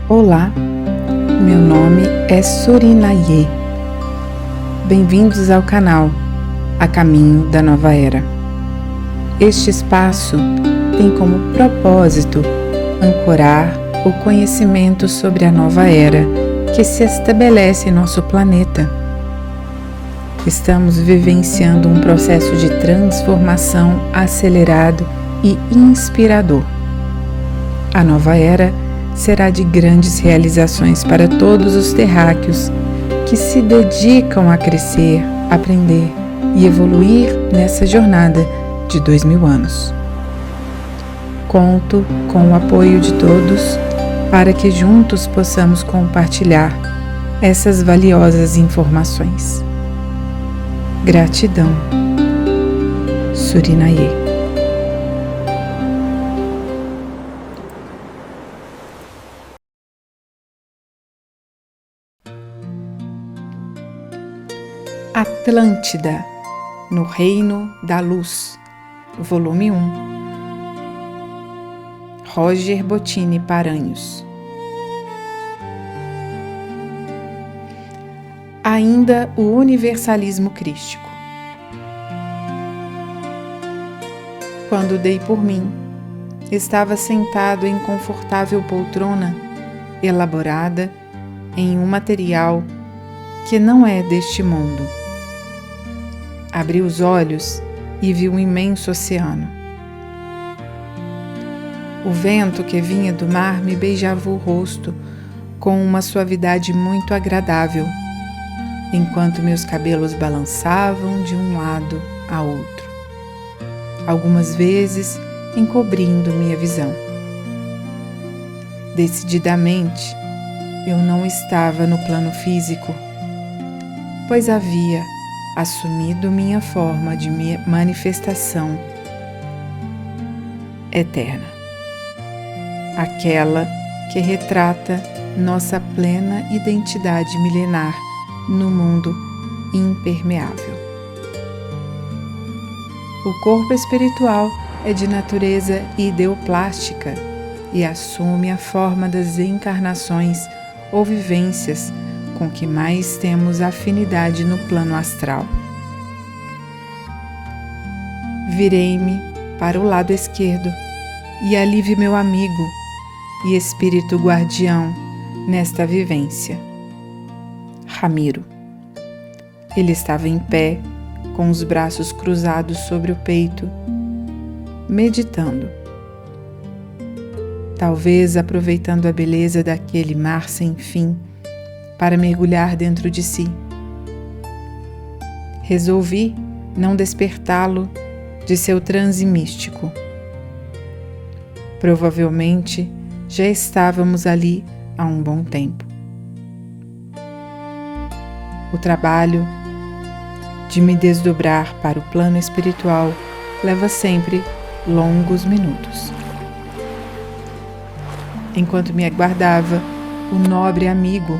Olá, meu nome é Surinaye. Bem-vindos ao canal A Caminho da Nova Era. Este espaço tem como propósito ancorar o conhecimento sobre a nova era que se estabelece em nosso planeta. Estamos vivenciando um processo de transformação acelerado e inspirador. A nova era será de grandes realizações para todos os terráqueos que se dedicam a crescer, aprender e evoluir nessa jornada de 2000 anos. Conto com o apoio de todos para que juntos possamos compartilhar essas valiosas informações. Gratidão. Surinaye. Atlântida, no Reino da Luz, volume 1. Roger Bottini Paranhos. Ainda o universalismo crístico. Quando dei por mim, estava sentado em confortável poltrona, elaborada em um material que não é deste mundo. Abri os olhos e vi um imenso oceano. O vento que vinha do mar me beijava o rosto com uma suavidade muito agradável, enquanto meus cabelos balançavam de um lado a outro, algumas vezes encobrindo minha visão. Decididamente, eu não estava no plano físico, pois havia assumido minha forma de manifestação eterna, aquela que retrata nossa plena identidade milenar no mundo impermeável. O corpo espiritual é de natureza ideoplástica e assume a forma das encarnações ou vivências com que mais temos afinidade no plano astral. Virei-me para o lado esquerdo e ali vi meu amigo e espírito guardião nesta vivência, Ramiro. Ele estava em pé, com os braços cruzados sobre o peito, meditando. Talvez aproveitando a beleza daquele mar sem fim para mergulhar dentro de si. Resolvi não despertá-lo de seu transe místico. Provavelmente já estávamos ali há um bom tempo. O trabalho de me desdobrar para o plano espiritual leva sempre longos minutos. Enquanto me aguardava, o nobre amigo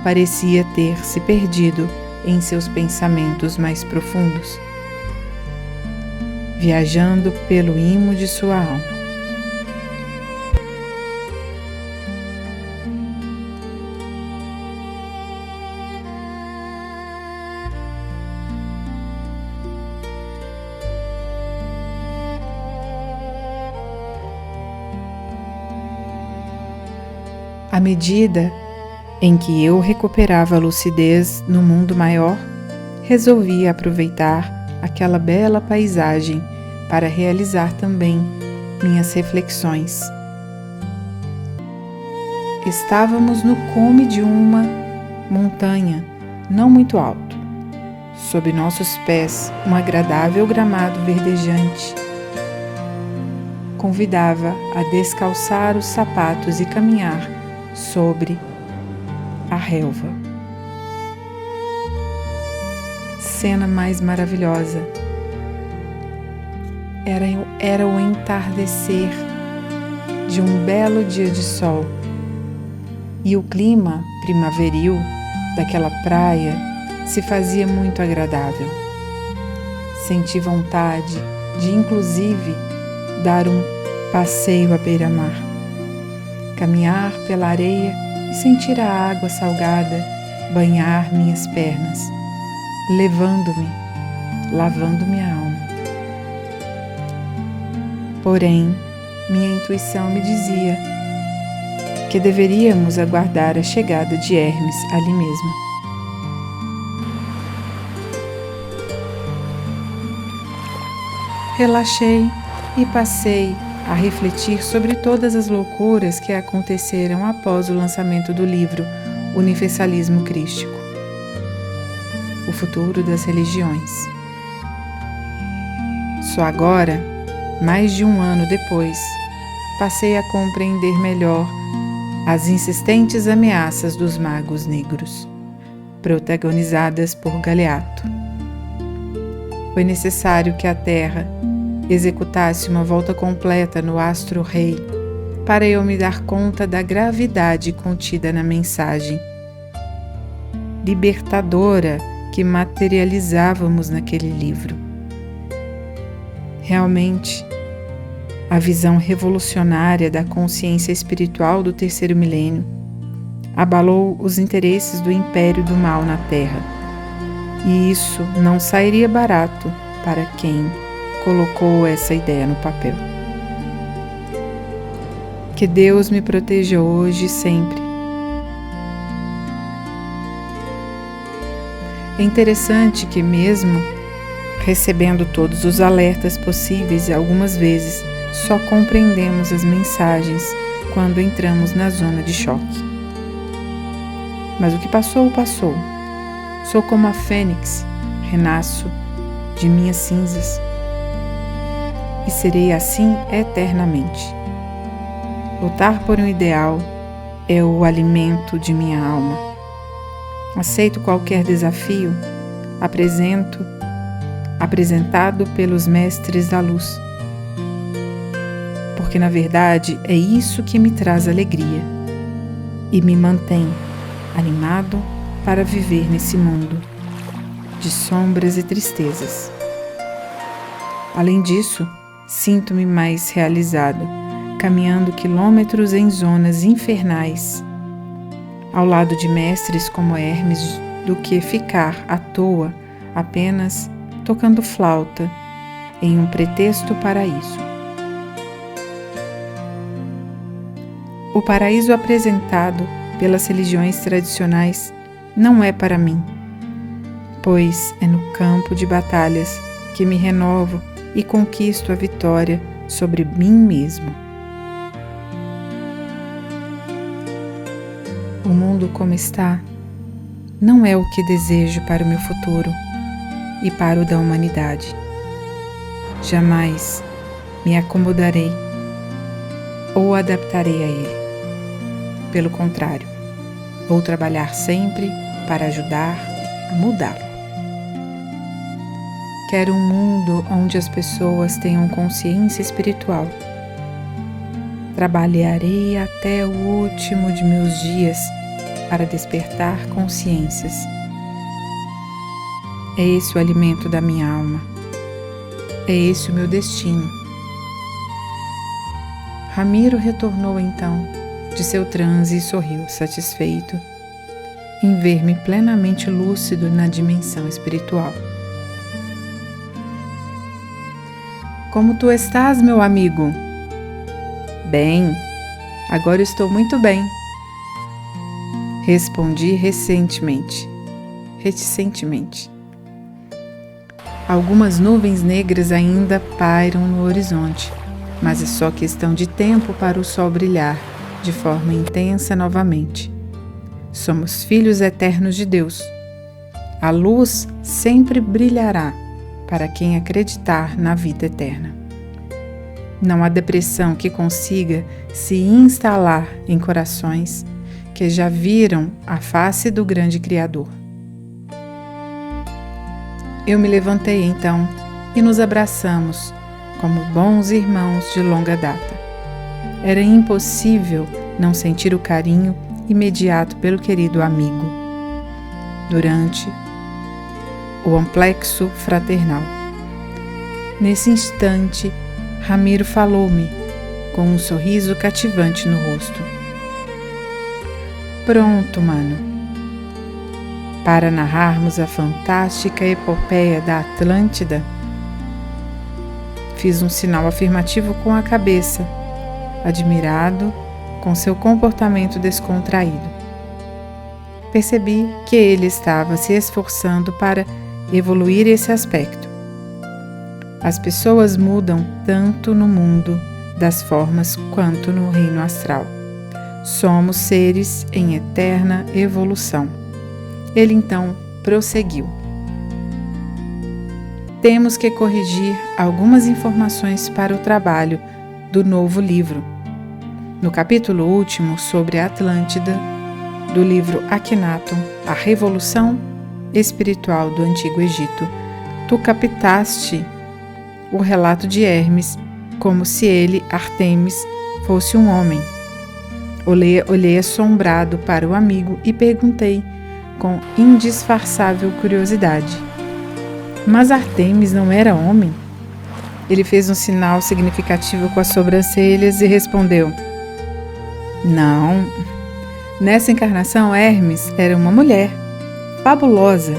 parecia ter se perdido em seus pensamentos mais profundos, viajando pelo imo de sua alma. À medida em que eu recuperava a lucidez no mundo maior, resolvi aproveitar aquela bela paisagem para realizar também minhas reflexões. Estávamos no cume de uma montanha não muito alto. Sob nossos pés, um agradável gramado verdejante convidava a descalçar os sapatos e caminhar sobre a relva. Cena mais maravilhosa. Era o entardecer de um belo dia de sol, e o clima primaveril daquela praia se fazia muito agradável. Senti vontade de, inclusive, dar um passeio à beira-mar. caminhar pela areia e sentir a água salgada banhar minhas pernas, levando-me, lavando minha alma. Porém, minha intuição me dizia que deveríamos aguardar a chegada de Hermes ali mesmo. Relaxei e passei a refletir sobre todas as loucuras que aconteceram após o lançamento do livro Universalismo Crístico, o futuro das religiões. Só agora, mais de um ano depois, passei a compreender melhor as insistentes ameaças dos magos negros, protagonizadas por Galeato. Foi necessário que a Terra executasse uma volta completa no astro-rei para eu me dar conta da gravidade contida na mensagem libertadora que materializávamos naquele livro. Realmente, a visão revolucionária da consciência espiritual do terceiro milênio abalou os interesses do império do mal na Terra, e isso não sairia barato para quem colocou essa ideia no papel. Que Deus me proteja hoje e sempre. É interessante que, mesmo recebendo todos os alertas possíveis e algumas vezes, só compreendemos as mensagens quando entramos na zona de choque. Mas o que passou, passou. Sou como a fênix, renasço de minhas cinzas e serei assim eternamente. Lutar por um ideal é o alimento de minha alma. Aceito qualquer desafio apresentado pelos mestres da luz, porque na verdade é isso que me traz alegria e me mantém animado para viver nesse mundo de sombras e tristezas. Além disso, sinto-me mais realizado, caminhando quilômetros em zonas infernais, ao lado de mestres como Hermes, do que ficar à toa apenas tocando flauta em um pretexto paraíso. O paraíso apresentado pelas religiões tradicionais não é para mim, pois é no campo de batalhas que me renovo e conquisto a vitória sobre mim mesmo. O mundo como está não é o que desejo para o meu futuro e para o da humanidade. Jamais me acomodarei ou adaptarei a ele. Pelo contrário, vou trabalhar sempre para ajudar a mudá-lo. Quero um mundo onde as pessoas tenham consciência espiritual. Trabalharei até o último de meus dias para despertar consciências. É esse o alimento da minha alma. É esse o meu destino. Ramiro retornou então de seu transe e sorriu, satisfeito em ver-me plenamente lúcido na dimensão espiritual. Como tu estás, meu amigo? Bem, agora estou muito bem. Respondi reticentemente. Algumas nuvens negras ainda pairam no horizonte, mas é só questão de tempo para o sol brilhar de forma intensa novamente. Somos filhos eternos de Deus. A luz sempre brilhará para quem acreditar na vida eterna. Não há depressão que consiga se instalar em corações que já viram a face do grande Criador. Eu me levantei então e nos abraçamos como bons irmãos de longa data. Era impossível não sentir o carinho imediato pelo querido amigo durante o amplexo fraternal. Nesse instante, Ramiro falou-me com um sorriso cativante no rosto. Pronto, mano, para narrarmos a fantástica epopeia da Atlântida. Fiz um sinal afirmativo com a cabeça, admirado com seu comportamento descontraído. Percebi que ele estava se esforçando para evoluir esse aspecto. As pessoas mudam tanto no mundo das formas quanto no reino astral. Somos seres em eterna evolução. Ele então prosseguiu. Temos que corrigir algumas informações para o trabalho do novo livro. No capítulo último sobre a Atlântida, do livro Akhenaton, a Revolução Espiritual do Antigo Egito, tu captaste o relato de Hermes como se ele, Ártemis, fosse um homem. Olhei assombrado para o amigo e perguntei com indisfarçável curiosidade: mas Ártemis não era homem? Ele fez um sinal significativo com as sobrancelhas e respondeu: não. Nessa encarnação, Hermes era uma mulher fabulosa,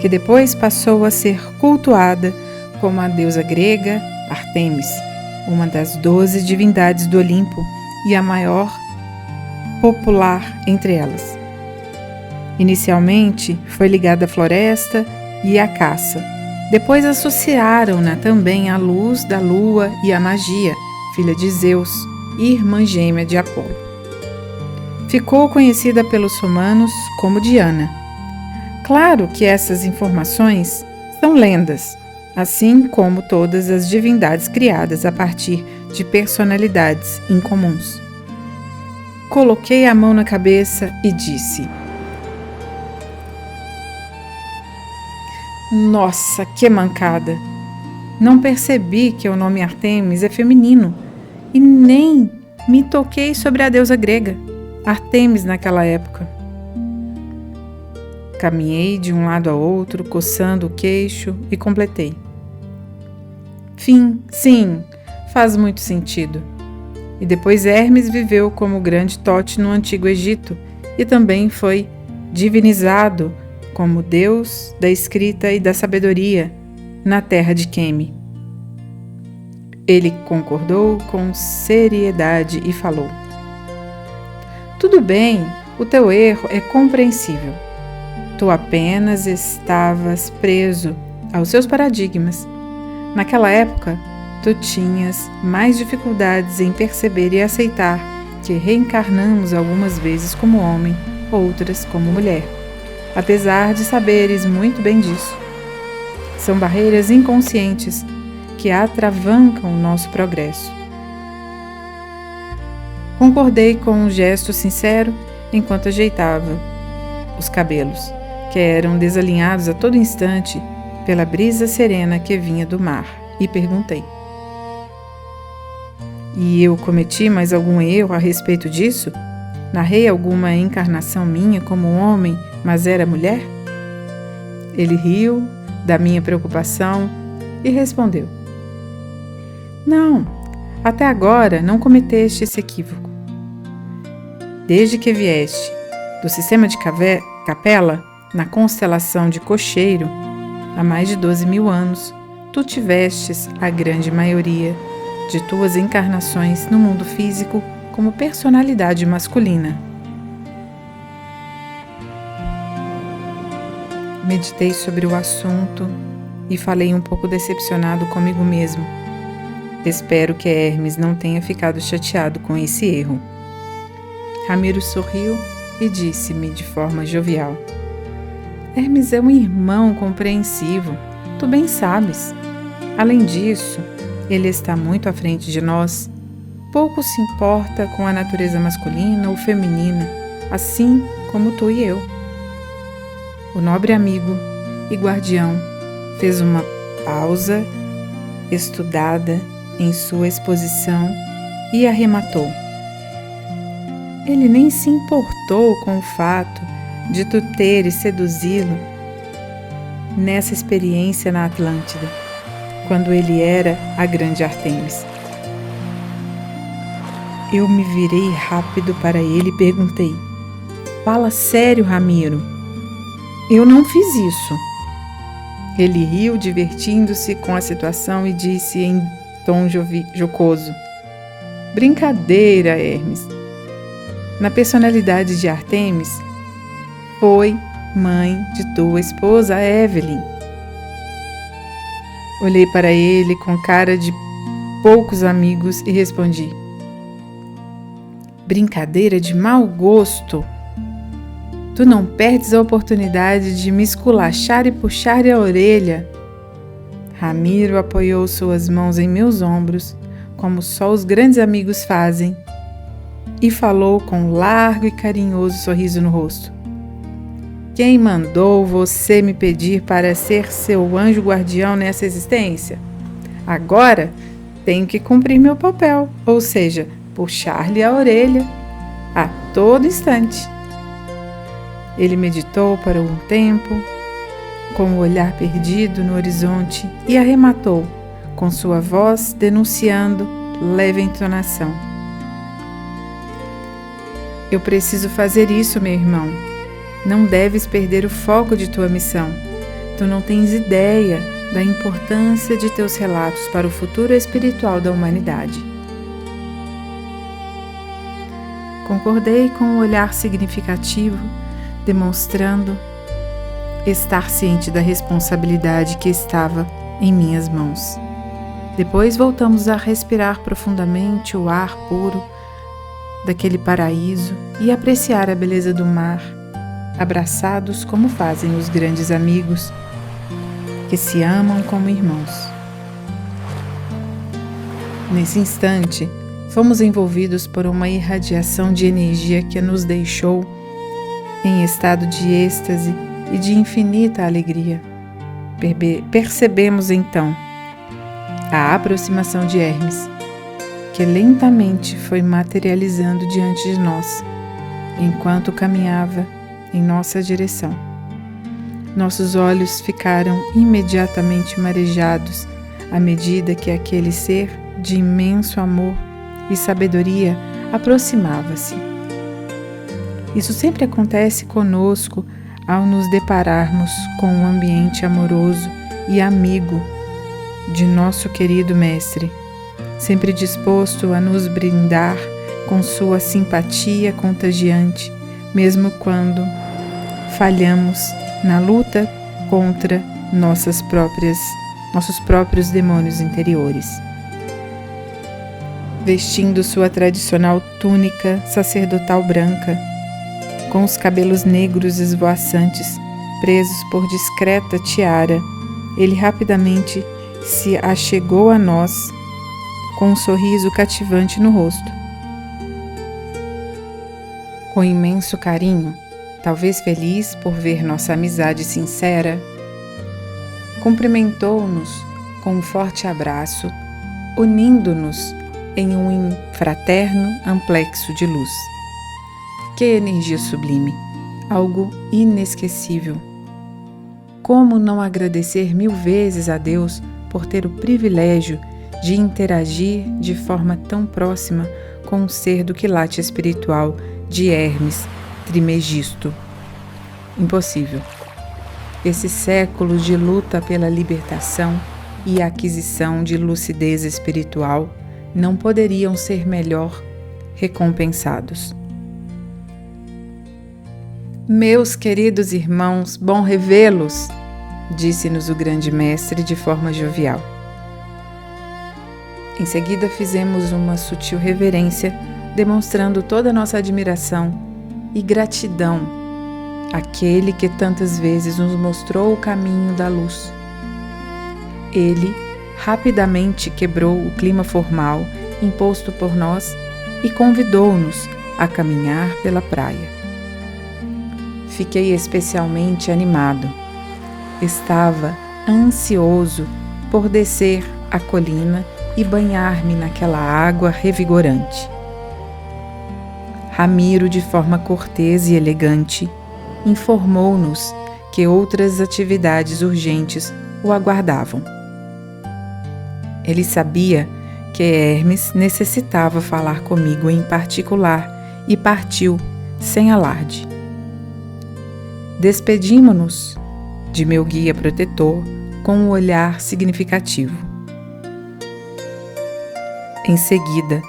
que depois passou a ser cultuada como a deusa grega Ártemis, uma das 12 divindades do Olimpo e a maior popular entre elas. Inicialmente foi ligada à floresta e à caça. Depois associaram-na também à luz da lua e à magia, filha de Zeus e irmã gêmea de Apolo. Ficou conhecida pelos romanos como Diana. Claro que essas informações são lendas, assim como todas as divindades criadas a partir de personalidades incomuns. Coloquei a mão na cabeça e disse: nossa, que mancada! Não percebi que o nome Ártemis é feminino e nem me toquei sobre a deusa grega, Ártemis naquela época. Caminhei de um lado a outro, coçando o queixo e completei: sim, faz muito sentido. E depois Hermes viveu como grande Tote no Antigo Egito e também foi divinizado como deus da escrita e da sabedoria na terra de Queme. Ele concordou com seriedade e falou: tudo bem, o teu erro é compreensível. Tu apenas estavas preso aos seus paradigmas. Naquela época, tu tinhas mais dificuldades em perceber e aceitar que reencarnamos algumas vezes como homem, outras como mulher, apesar de saberes muito bem disso. São barreiras inconscientes que atravancam o nosso progresso. Concordei com um gesto sincero enquanto ajeitava os cabelos, que eram desalinhados a todo instante pela brisa serena que vinha do mar, e perguntei: e eu cometi mais algum erro a respeito disso? Narrei alguma encarnação minha como um homem, mas era mulher? Ele riu da minha preocupação e respondeu: não, até agora não cometeste esse equívoco. Desde que vieste do sistema de Capela, na constelação de Cocheiro, há mais de 12.000 anos, tu tivestes a grande maioria de tuas encarnações no mundo físico como personalidade masculina. Meditei sobre o assunto e falei um pouco decepcionado comigo mesmo. Espero que Hermes não tenha ficado chateado com esse erro. Ramiro sorriu e disse-me de forma jovial: Hermes é um irmão compreensivo, tu bem sabes. Além disso, ele está muito à frente de nós. Pouco se importa com a natureza masculina ou feminina, assim como tu e eu. O nobre amigo e guardião fez uma pausa estudada em sua exposição e arrematou: ele nem se importou com o fato de tu teres seduzi-lo nessa experiência na Atlântida, quando ele era a grande Ártemis. Eu me virei rápido para ele e perguntei: Fala sério, Ramiro. Eu não fiz isso. Ele riu, divertindo-se com a situação, e disse em tom jocoso: brincadeira, Hermes. Na personalidade de Artemis, foi mãe de tua esposa, Evelyn. Olhei para ele com cara de poucos amigos e respondi: brincadeira de mau gosto. Tu não perdes a oportunidade de me esculachar e puxar a orelha. Ramiro apoiou suas mãos em meus ombros, como só os grandes amigos fazem, e falou com um largo e carinhoso sorriso no rosto: quem mandou você me pedir para ser seu anjo guardião nessa existência? Agora tenho que cumprir meu papel, ou seja, puxar-lhe a orelha a todo instante. Ele meditou por um tempo, com o olhar perdido no horizonte, e arrematou, com sua voz denunciando leve entonação: eu preciso fazer isso, meu irmão. Não deves perder o foco de tua missão. Tu não tens ideia da importância de teus relatos para o futuro espiritual da humanidade. Concordei com um olhar significativo, demonstrando estar ciente da responsabilidade que estava em minhas mãos. Depois voltamos a respirar profundamente o ar puro daquele paraíso e apreciar a beleza do mar, abraçados como fazem os grandes amigos que se amam como irmãos. Nesse instante, fomos envolvidos por uma irradiação de energia que nos deixou em estado de êxtase e de infinita alegria. Percebemos então a aproximação de Hermes, que lentamente foi materializando diante de nós, enquanto caminhava em nossa direção. Nossos olhos ficaram imediatamente marejados à medida que aquele ser de imenso amor e sabedoria aproximava-se. Isso sempre acontece conosco ao nos depararmos com um ambiente amoroso e amigo de nosso querido Mestre, sempre disposto a nos brindar com sua simpatia contagiante, mesmo quando falhamos na luta contra nossos próprios demônios interiores. Vestindo sua tradicional túnica sacerdotal branca, com os cabelos negros esvoaçantes, presos por discreta tiara, ele rapidamente se achegou a nós, com um sorriso cativante no rosto. Com imenso carinho, talvez feliz por ver nossa amizade sincera, cumprimentou-nos com um forte abraço, unindo-nos em um fraterno amplexo de luz. Que energia sublime! Algo inesquecível! Como não agradecer 1000 vezes a Deus por ter o privilégio de interagir de forma tão próxima com um ser do quilate espiritual de Hermes Trimegisto? Impossível. Esses séculos de luta pela libertação e aquisição de lucidez espiritual não poderiam ser melhor recompensados. Meus queridos irmãos, bom revê-los, disse-nos o grande mestre de forma jovial. Em seguida fizemos uma sutil reverência, demonstrando toda a nossa admiração e gratidão àquele que tantas vezes nos mostrou o caminho da luz. Ele rapidamente quebrou o clima formal imposto por nós e convidou-nos a caminhar pela praia. Fiquei especialmente animado. Estava ansioso por descer a colina e banhar-me naquela água revigorante. Ramiro, de forma cortês e elegante, informou-nos que outras atividades urgentes o aguardavam. Ele sabia que Hermes necessitava falar comigo em particular e partiu, sem alarde, Despedimo-nos de meu guia protetor com um olhar significativo. Em seguida,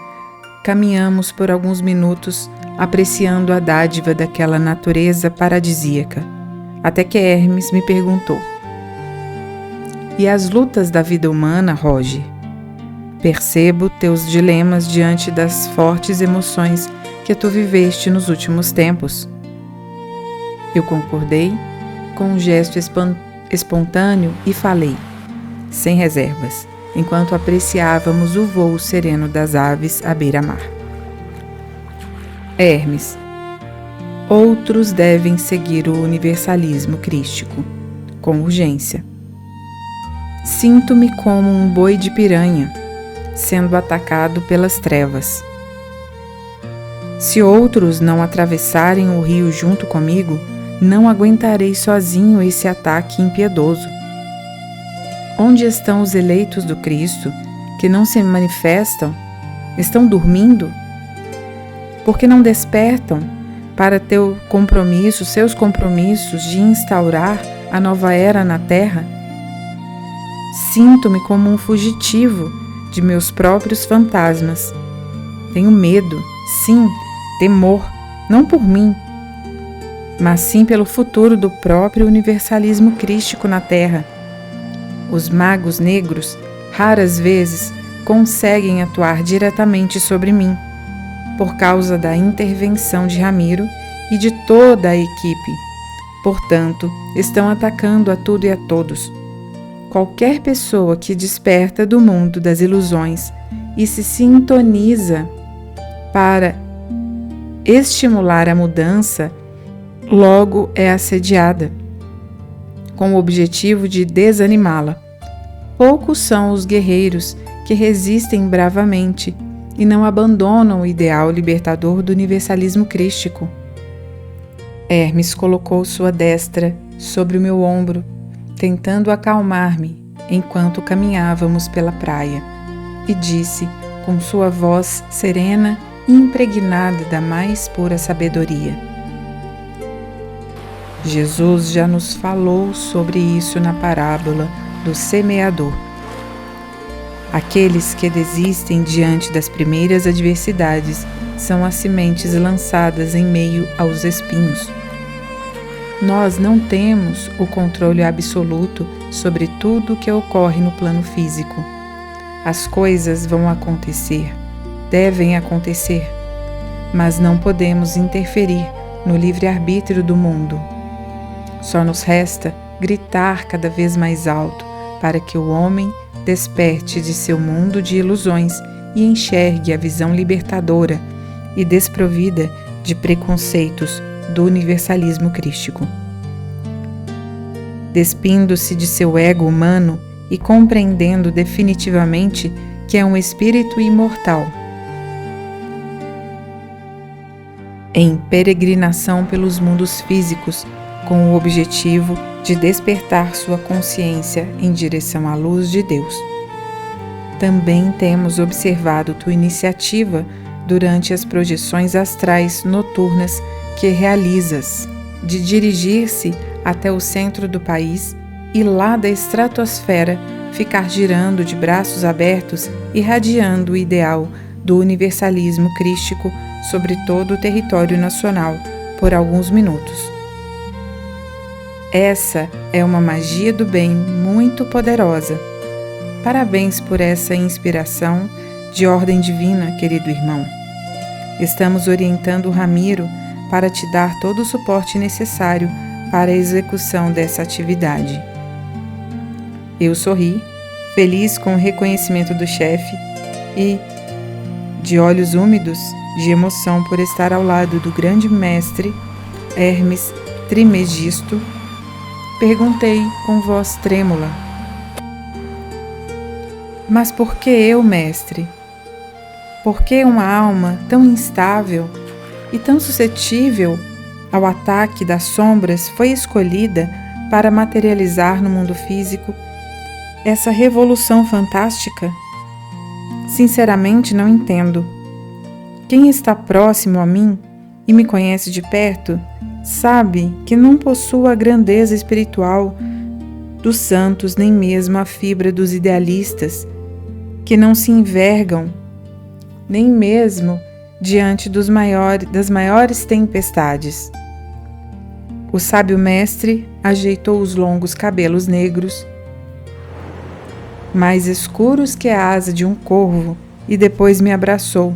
caminhamos por alguns minutos apreciando a dádiva daquela natureza paradisíaca, até que Hermes me perguntou: "E as lutas da vida humana, Roger? Percebo teus dilemas diante das fortes emoções que tu viveste nos últimos tempos." Eu concordei com um gesto espontâneo e falei, sem reservas, enquanto apreciávamos o voo sereno das aves à beira-mar: "Hermes, outros devem seguir o universalismo crístico, com urgência. Sinto-me como um boi de piranha, sendo atacado pelas trevas. Se outros não atravessarem o rio junto comigo, não aguentarei sozinho esse ataque impiedoso. Onde estão os eleitos do Cristo, que não se manifestam? Estão dormindo? Por que não despertam para seus compromissos de instaurar a nova era na Terra? Sinto-me como um fugitivo de meus próprios fantasmas. Tenho medo, sim, temor, não por mim, mas sim pelo futuro do próprio universalismo crístico na Terra. Os magos negros, raras vezes, conseguem atuar diretamente sobre mim, por causa da intervenção de Ramiro e de toda a equipe. Portanto, estão atacando a tudo e a todos. Qualquer pessoa que desperta do mundo das ilusões e se sintoniza para estimular a mudança, logo é assediada, com o objetivo de desanimá-la. Poucos são os guerreiros que resistem bravamente e não abandonam o ideal libertador do universalismo crístico. Hermes colocou sua destra sobre o meu ombro, tentando acalmar-me enquanto caminhávamos pela praia, e disse com sua voz serena e impregnada da mais pura sabedoria: Jesus já nos falou sobre isso na parábola do semeador. Aqueles que desistem diante das primeiras adversidades são as sementes lançadas em meio aos espinhos. Nós não temos o controle absoluto sobre tudo o que ocorre no plano físico. As coisas vão acontecer, devem acontecer, mas não podemos interferir no livre-arbítrio do mundo. Só nos resta gritar cada vez mais alto para que o homem desperte de seu mundo de ilusões e enxergue a visão libertadora e desprovida de preconceitos do universalismo crístico. Despindo-se de seu ego humano e compreendendo definitivamente que é um espírito imortal, em peregrinação pelos mundos físicos, com o objetivo de despertar sua consciência em direção à luz de Deus. Também temos observado tua iniciativa durante as projeções astrais noturnas que realizas, de dirigir-se até o centro do país e lá da estratosfera ficar girando de braços abertos, irradiando o ideal do universalismo crístico sobre todo o território nacional por alguns minutos. Essa é uma magia do bem muito poderosa. Parabéns por essa inspiração de ordem divina, querido irmão. Estamos orientando o Ramiro para te dar todo o suporte necessário para a execução dessa atividade. Eu sorri, feliz com o reconhecimento do chefe e, de olhos úmidos de emoção por estar ao lado do grande mestre Hermes Trimegisto, perguntei com voz trêmula: "Mas por que eu, mestre? Por que uma alma tão instável e tão suscetível ao ataque das sombras foi escolhida para materializar no mundo físico essa revolução fantástica? Sinceramente não entendo. Quem está próximo a mim e me conhece de perto Sabe que não possuo a grandeza espiritual dos santos, nem mesmo a fibra dos idealistas, que não se envergam, nem mesmo diante das maiores tempestades. O sábio mestre ajeitou os longos cabelos negros, mais escuros que a asa de um corvo, e depois me abraçou,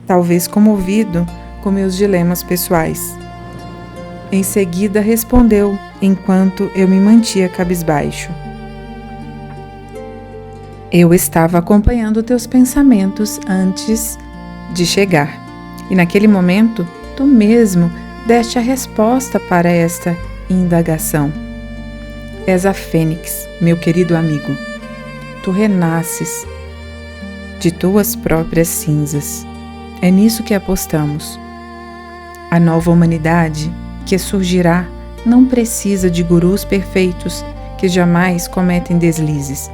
talvez comovido com meus dilemas pessoais. Em seguida respondeu, enquanto eu me mantia cabisbaixo: eu estava acompanhando teus pensamentos antes de chegar, e naquele momento tu mesmo deste a resposta para esta indagação. És a fênix, meu querido amigo. Tu renasces de tuas próprias cinzas. É nisso que apostamos. A nova humanidade que surgirá não precisa de gurus perfeitos que jamais cometem deslizes.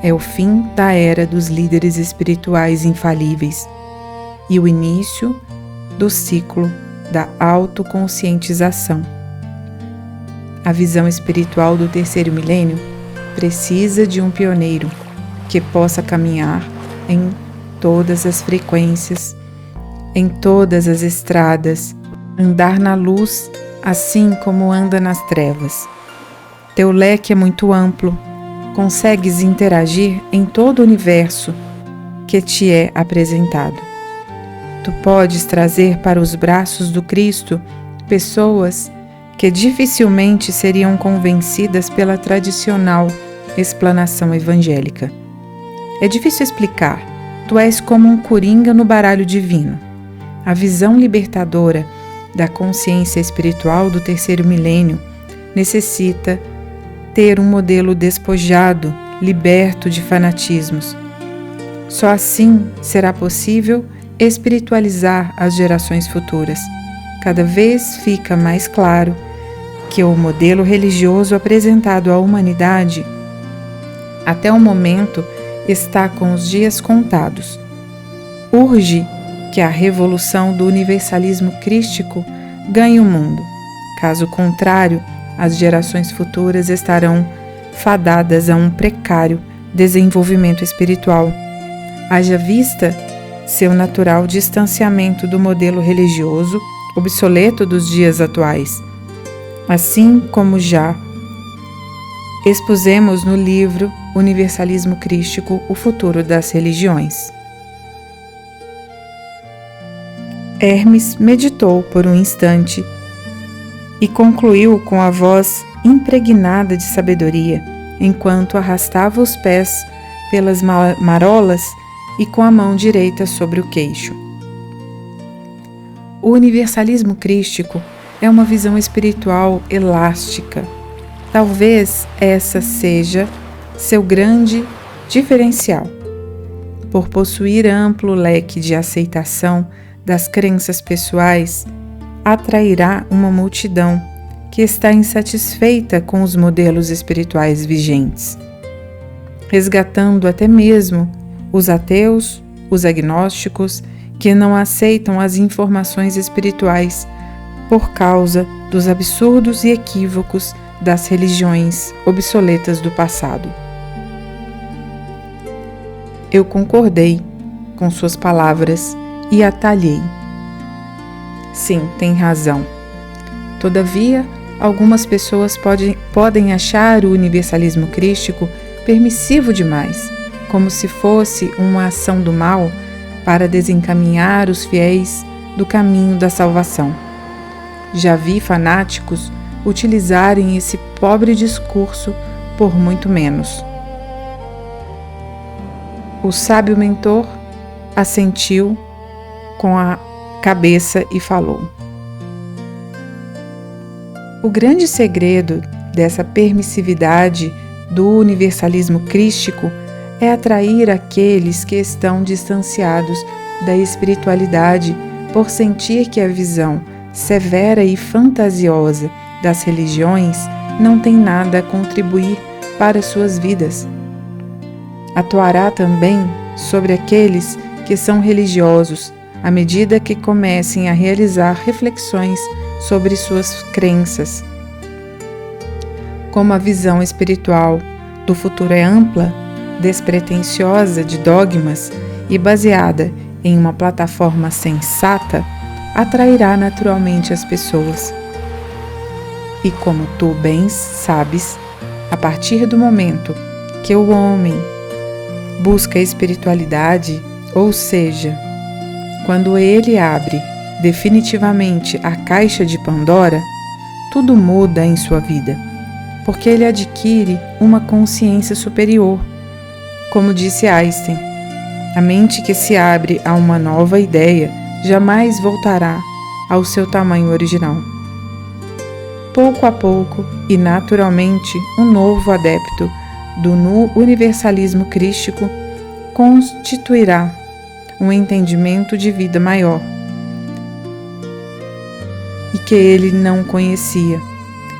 É o fim da era dos líderes espirituais infalíveis e o início do ciclo da autoconscientização. A visão espiritual do terceiro milênio precisa de um pioneiro que possa caminhar em todas as frequências, em todas as estradas, andar na luz assim como anda nas trevas. Teu leque é muito amplo, consegues interagir em todo o universo que te é apresentado. Tu podes trazer para os braços do Cristo pessoas que dificilmente seriam convencidas pela tradicional explanação evangélica. É difícil explicar, tu és como um coringa no baralho divino. A visão libertadora da consciência espiritual do terceiro milênio necessita ter um modelo despojado, liberto de fanatismos. Só assim será possível espiritualizar as gerações futuras. Cada vez fica mais claro que o modelo religioso apresentado à humanidade, até o momento, está com os dias contados. Urge que a revolução do universalismo crístico ganhe o mundo. Caso contrário, as gerações futuras estarão fadadas a um precário desenvolvimento espiritual. Haja vista seu natural distanciamento do modelo religioso obsoleto dos dias atuais, assim como já expusemos no livro Universalismo Crístico, o futuro das religiões. Hermes meditou por um instante e concluiu com a voz impregnada de sabedoria, enquanto arrastava os pés pelas marolas e com a mão direita sobre o queixo. O universalismo crístico é uma visão espiritual elástica. Talvez essa seja seu grande diferencial. Por possuir amplo leque de aceitação das crenças pessoais, atrairá uma multidão que está insatisfeita com os modelos espirituais vigentes, resgatando até mesmo os ateus, os agnósticos, que não aceitam as informações espirituais por causa dos absurdos e equívocos das religiões obsoletas do passado. Eu concordei com suas palavras e atalhei. Sim, tem razão. Todavia, algumas pessoas podem achar o universalismo crístico permissivo demais, como se fosse uma ação do mal para desencaminhar os fiéis do caminho da salvação. Já vi fanáticos utilizarem esse pobre discurso por muito menos. O sábio mentor assentiu com a cabeça e falou: o grande segredo dessa permissividade do universalismo crístico é atrair aqueles que estão distanciados da espiritualidade por sentir que a visão severa e fantasiosa das religiões não tem nada a contribuir para suas vidas. Atuará também sobre aqueles que são religiosos à medida que comecem a realizar reflexões sobre suas crenças. Como a visão espiritual do futuro é ampla, despretensiosa de dogmas e baseada em uma plataforma sensata, atrairá naturalmente as pessoas. E como tu bem sabes, a partir do momento que o homem busca a espiritualidade, ou seja, quando ele abre definitivamente a caixa de Pandora, tudo muda em sua vida, porque ele adquire uma consciência superior. Como disse Einstein, a mente que se abre a uma nova ideia jamais voltará ao seu tamanho original. Pouco a pouco e naturalmente, um novo adepto do universalismo crístico constituirá um entendimento de vida maior e que ele não conhecia,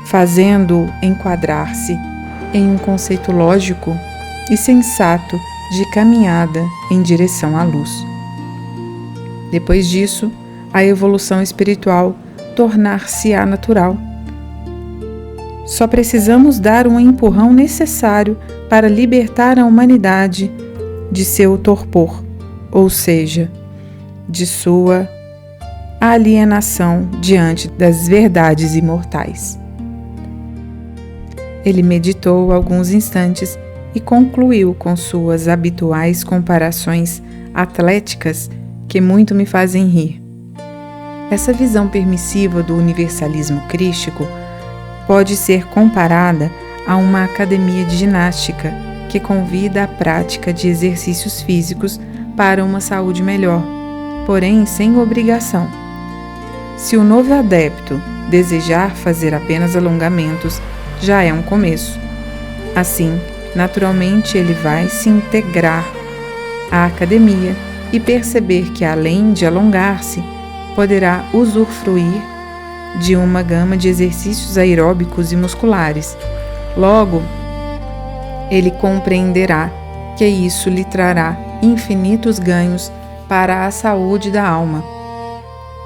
fazendo-o enquadrar-se em um conceito lógico e sensato de caminhada em direção à luz. Depois disso, a evolução espiritual tornar-se-á natural. Só precisamos dar um empurrão necessário para libertar a humanidade de seu torpor, ou seja, de sua alienação diante das verdades imortais. Ele meditou alguns instantes e concluiu com suas habituais comparações atléticas que muito me fazem rir. Essa visão permissiva do universalismo crístico pode ser comparada a uma academia de ginástica que convida à prática de exercícios físicos para uma saúde melhor, porém sem obrigação. Se o novo adepto desejar fazer apenas alongamentos, já é um começo. Assim, naturalmente ele vai se integrar à academia e perceber que, além de alongar-se, poderá usufruir de uma gama de exercícios aeróbicos e musculares. Logo, ele compreenderá que isso lhe trará infinitos ganhos para a saúde da alma.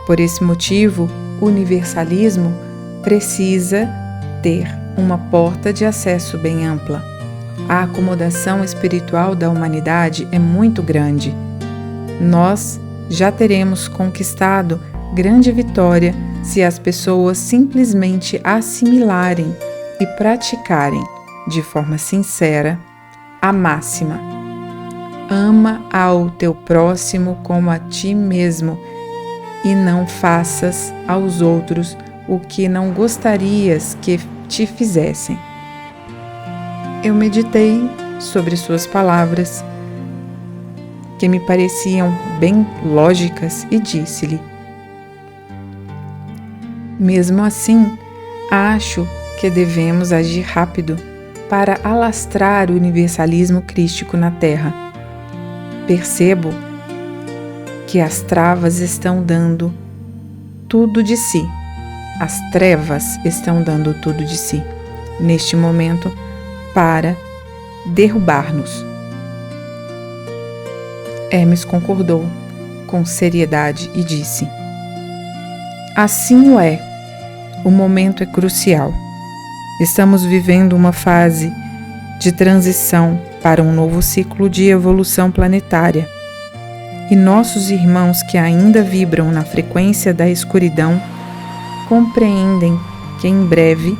Por esse motivo, o universalismo precisa ter uma porta de acesso bem ampla. A acomodação espiritual da humanidade é muito grande. Nós já teremos conquistado grande vitória se as pessoas simplesmente assimilarem e praticarem de forma sincera a máxima: ama ao teu próximo como a ti mesmo e não faças aos outros o que não gostarias que te fizessem. Eu meditei sobre suas palavras, que me pareciam bem lógicas, e disse-lhe: mesmo assim, acho que devemos agir rápido para alastrar o universalismo crístico na Terra. Percebo que as travas estão dando tudo de si. As trevas estão dando tudo de si, neste momento, para derrubar-nos. Hermes concordou com seriedade e disse: assim o é. O momento é crucial. Estamos vivendo uma fase de transição para um novo ciclo de evolução planetária. E nossos irmãos que ainda vibram na frequência da escuridão compreendem que em breve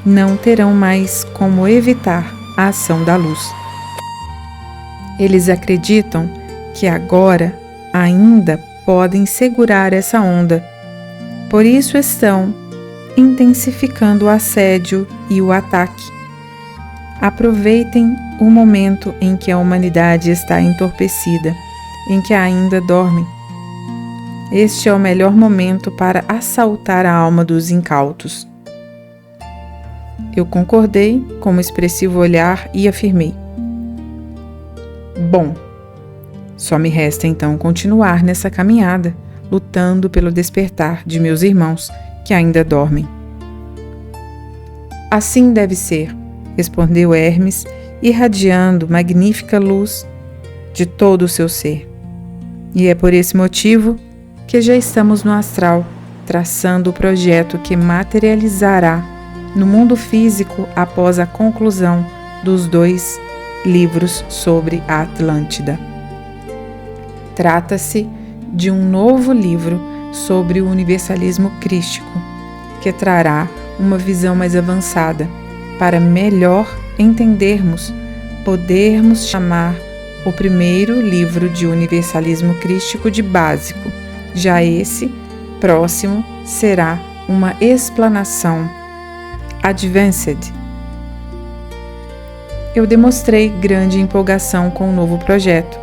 não terão mais como evitar a ação da luz. Eles acreditam que agora ainda podem segurar essa onda. Por isso estão intensificando o assédio e o ataque. Aproveitem o momento em que a humanidade está entorpecida, em que ainda dormem. Este é o melhor momento para assaltar a alma dos incautos. Eu concordei com um expressivo olhar e afirmei: bom, só me resta então continuar nessa caminhada, lutando pelo despertar de meus irmãos que ainda dormem. Assim deve ser, respondeu Hermes, irradiando magnífica luz de todo o seu ser. E é por esse motivo que já estamos no astral, traçando o projeto que materializará no mundo físico após a conclusão dos 2 livros sobre a Atlântida. Trata-se de um novo livro sobre o universalismo crístico, que trará uma visão mais avançada para melhor entendermos, podermos chamar o primeiro livro de universalismo crístico de básico. Já esse próximo será uma explanação advanced. Eu demonstrei grande empolgação com o novo projeto,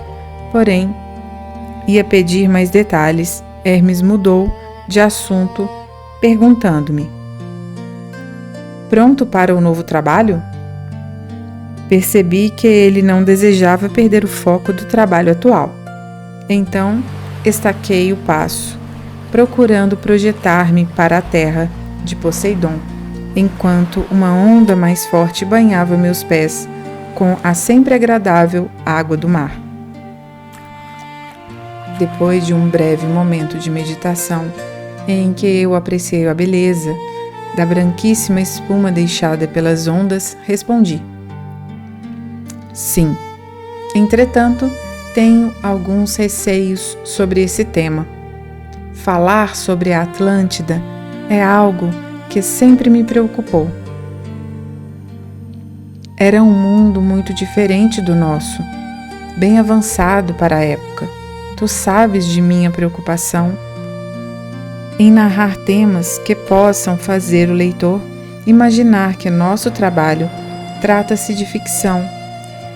porém, ia pedir mais detalhes. Hermes mudou de assunto, perguntando-me: pronto para o novo trabalho? Percebi que ele não desejava perder o foco do trabalho atual. Então, estaquei o passo, procurando projetar-me para a terra de Poseidon, enquanto uma onda mais forte banhava meus pés com a sempre agradável água do mar. Depois de um breve momento de meditação, em que eu apreciei a beleza da branquíssima espuma deixada pelas ondas, respondi: sim. Entretanto, tenho alguns receios sobre esse tema. Falar sobre a Atlântida é algo que sempre me preocupou. Era um mundo muito diferente do nosso, bem avançado para a época. Tu sabes de minha preocupação em narrar temas que possam fazer o leitor imaginar que nosso trabalho trata-se de ficção.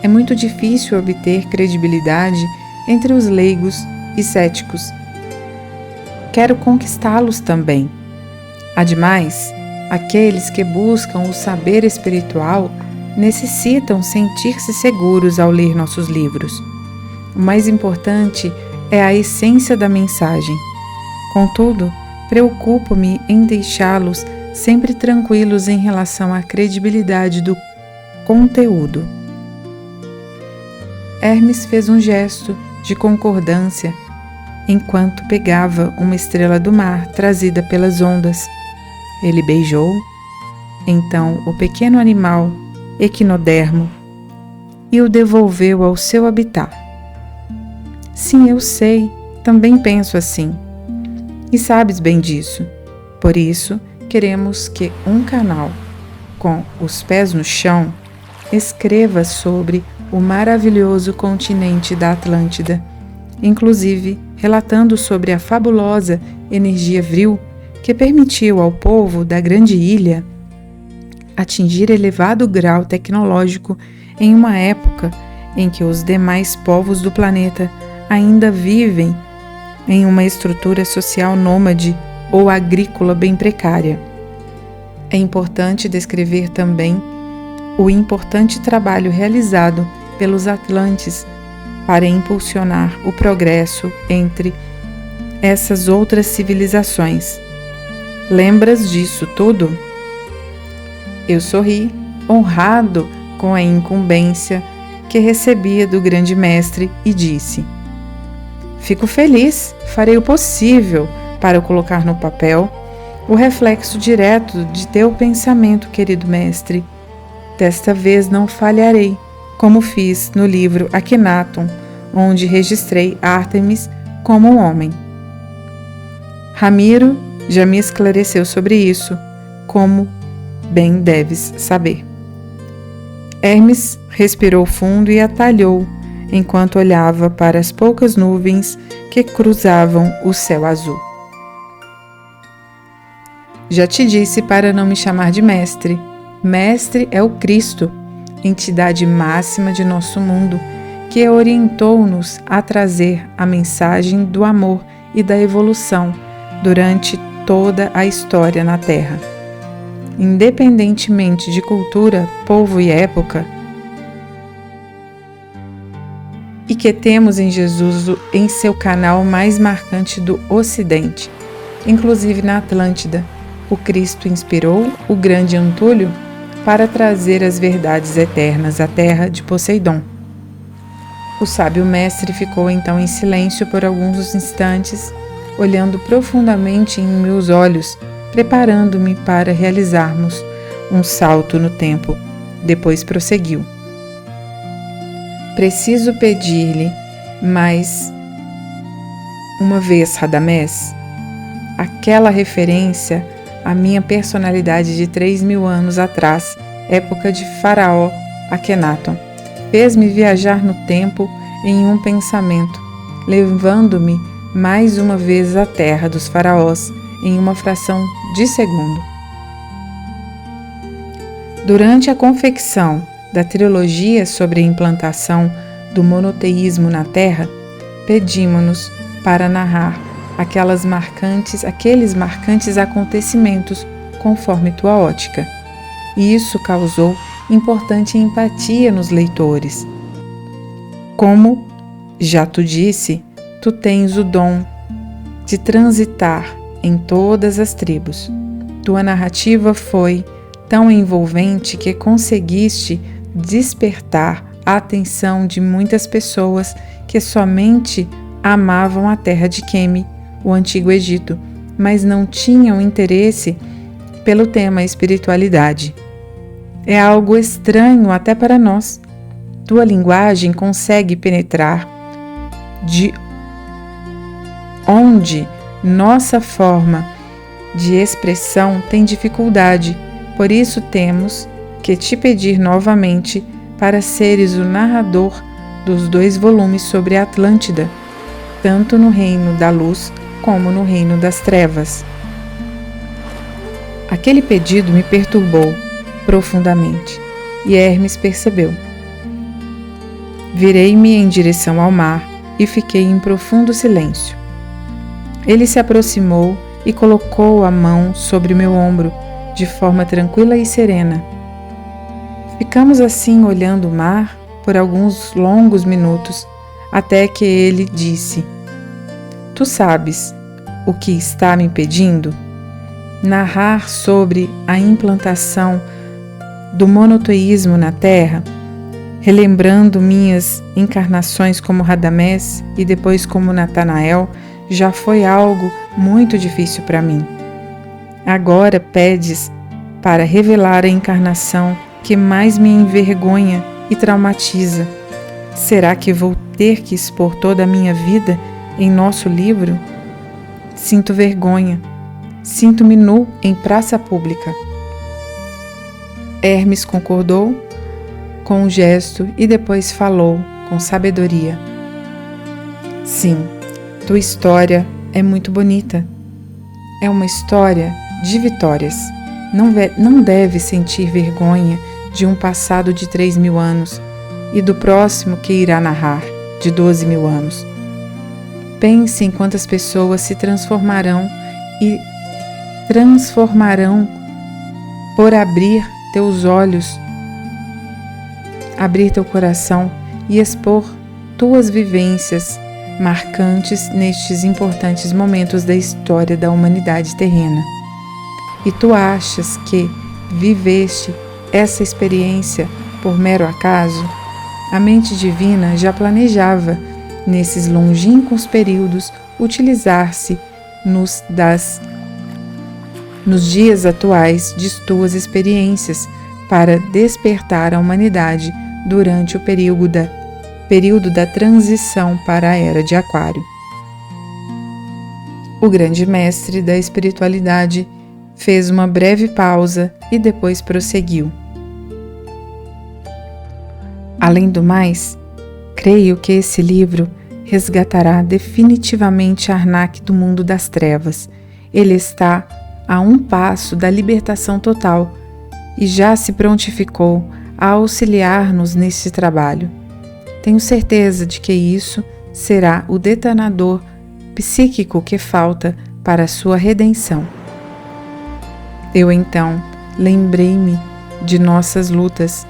É muito difícil obter credibilidade entre os leigos e céticos. Quero conquistá-los também. Ademais, aqueles que buscam o saber espiritual necessitam sentir-se seguros ao ler nossos livros. O mais importante é a essência da mensagem. Contudo, preocupo-me em deixá-los sempre tranquilos em relação à credibilidade do conteúdo. Hermes fez um gesto de concordância enquanto pegava uma estrela do mar trazida pelas ondas. Ele beijou, então, o pequeno animal equinodermo e o devolveu ao seu habitat. Sim, eu sei, também penso assim. E sabes bem disso. Por isso, queremos que um canal, com os pés no chão, escreva sobre o maravilhoso continente da Atlântida, inclusive relatando sobre a fabulosa energia vril que permitiu ao povo da grande ilha atingir elevado grau tecnológico em uma época em que os demais povos do planeta ainda vivem em uma estrutura social nômade ou agrícola bem precária. É importante descrever também o importante trabalho realizado pelos atlantes para impulsionar o progresso entre essas outras civilizações. Lembras disso tudo? Eu sorri, honrado com a incumbência que recebia do grande mestre, e disse: fico feliz, farei o possível para colocar no papel o reflexo direto de teu pensamento, querido mestre. Desta vez não falharei, como fiz no livro Akhenaton, onde registrei Ártemis como um homem. Ramiro já me esclareceu sobre isso, como bem deves saber. Hermes respirou fundo e atalhou, enquanto olhava para as poucas nuvens que cruzavam o céu azul. Já te disse para não me chamar de mestre. Mestre é o Cristo, entidade máxima de nosso mundo, que orientou-nos a trazer a mensagem do amor e da evolução durante toda a história na Terra. Independentemente de cultura, povo e época, e que temos em Jesus em seu canal mais marcante do Ocidente, inclusive na Atlântida, o Cristo inspirou o grande Antúlio para trazer as verdades eternas à terra de Poseidon. O sábio mestre ficou então em silêncio por alguns instantes, olhando profundamente em meus olhos, preparando-me para realizarmos um salto no tempo. Depois prosseguiu: preciso pedir-lhe mais uma vez, Radamés. Aquela referência à minha personalidade de 3.000 anos atrás, época de Faraó Akhenaton, fez-me viajar no tempo em um pensamento, levando-me mais uma vez à terra dos faraós em uma fração de segundo. Durante a confecção da trilogia sobre a implantação do monoteísmo na Terra, pedimos-nos para narrar aqueles marcantes acontecimentos conforme tua ótica. E isso causou importante empatia nos leitores. Como já tu disse, tu tens o dom de transitar em todas as tribos. Tua narrativa foi tão envolvente que conseguiste despertar a atenção de muitas pessoas que somente amavam a terra de Quême, o Antigo Egito, mas não tinham interesse pelo tema espiritualidade. É algo estranho até para nós. Tua linguagem consegue penetrar de onde nossa forma de expressão tem dificuldade. Por isso temos que te pedir novamente para seres o narrador dos 2 volumes sobre a Atlântida, tanto no reino da luz como no reino das trevas. Aquele pedido me perturbou profundamente, e Hermes percebeu. Virei-me em direção ao mar e fiquei em profundo silêncio. Ele se aproximou e colocou a mão sobre meu ombro, de forma tranquila e serena. Ficamos assim olhando o mar por alguns longos minutos, até que ele disse: tu sabes o que está me pedindo? Narrar sobre a implantação do monoteísmo na Terra, relembrando minhas encarnações como Radamés e depois como Natanael, já foi algo muito difícil para mim. Agora pedes para revelar a encarnação que mais me envergonha e traumatiza. Será que vou ter que expor toda a minha vida em nosso livro? Sinto vergonha. Sinto-me nu em praça pública. Hermes concordou com um gesto e depois falou com sabedoria: sim, tua história é muito bonita. É uma história de vitórias. Não deve sentir vergonha de um passado de 3.000 anos e do próximo que irá narrar, de 12.000 anos. Pense em quantas pessoas se transformarão por abrir teus olhos, abrir teu coração e expor tuas vivências marcantes nestes importantes momentos da história da humanidade terrena. E tu achas que viveste essa experiência por mero acaso? A mente divina já planejava, nesses longínquos períodos, utilizar-se nos dias atuais de tuas experiências para despertar a humanidade durante o período da transição para a Era de Aquário. O grande mestre da espiritualidade fez uma breve pausa e depois prosseguiu. Além do mais, creio que esse livro resgatará definitivamente Arnak do mundo das trevas. Ele está a um passo da libertação total e já se prontificou a auxiliar-nos nesse trabalho. Tenho certeza de que isso será o detonador psíquico que falta para a sua redenção. Eu então lembrei-me de nossas lutas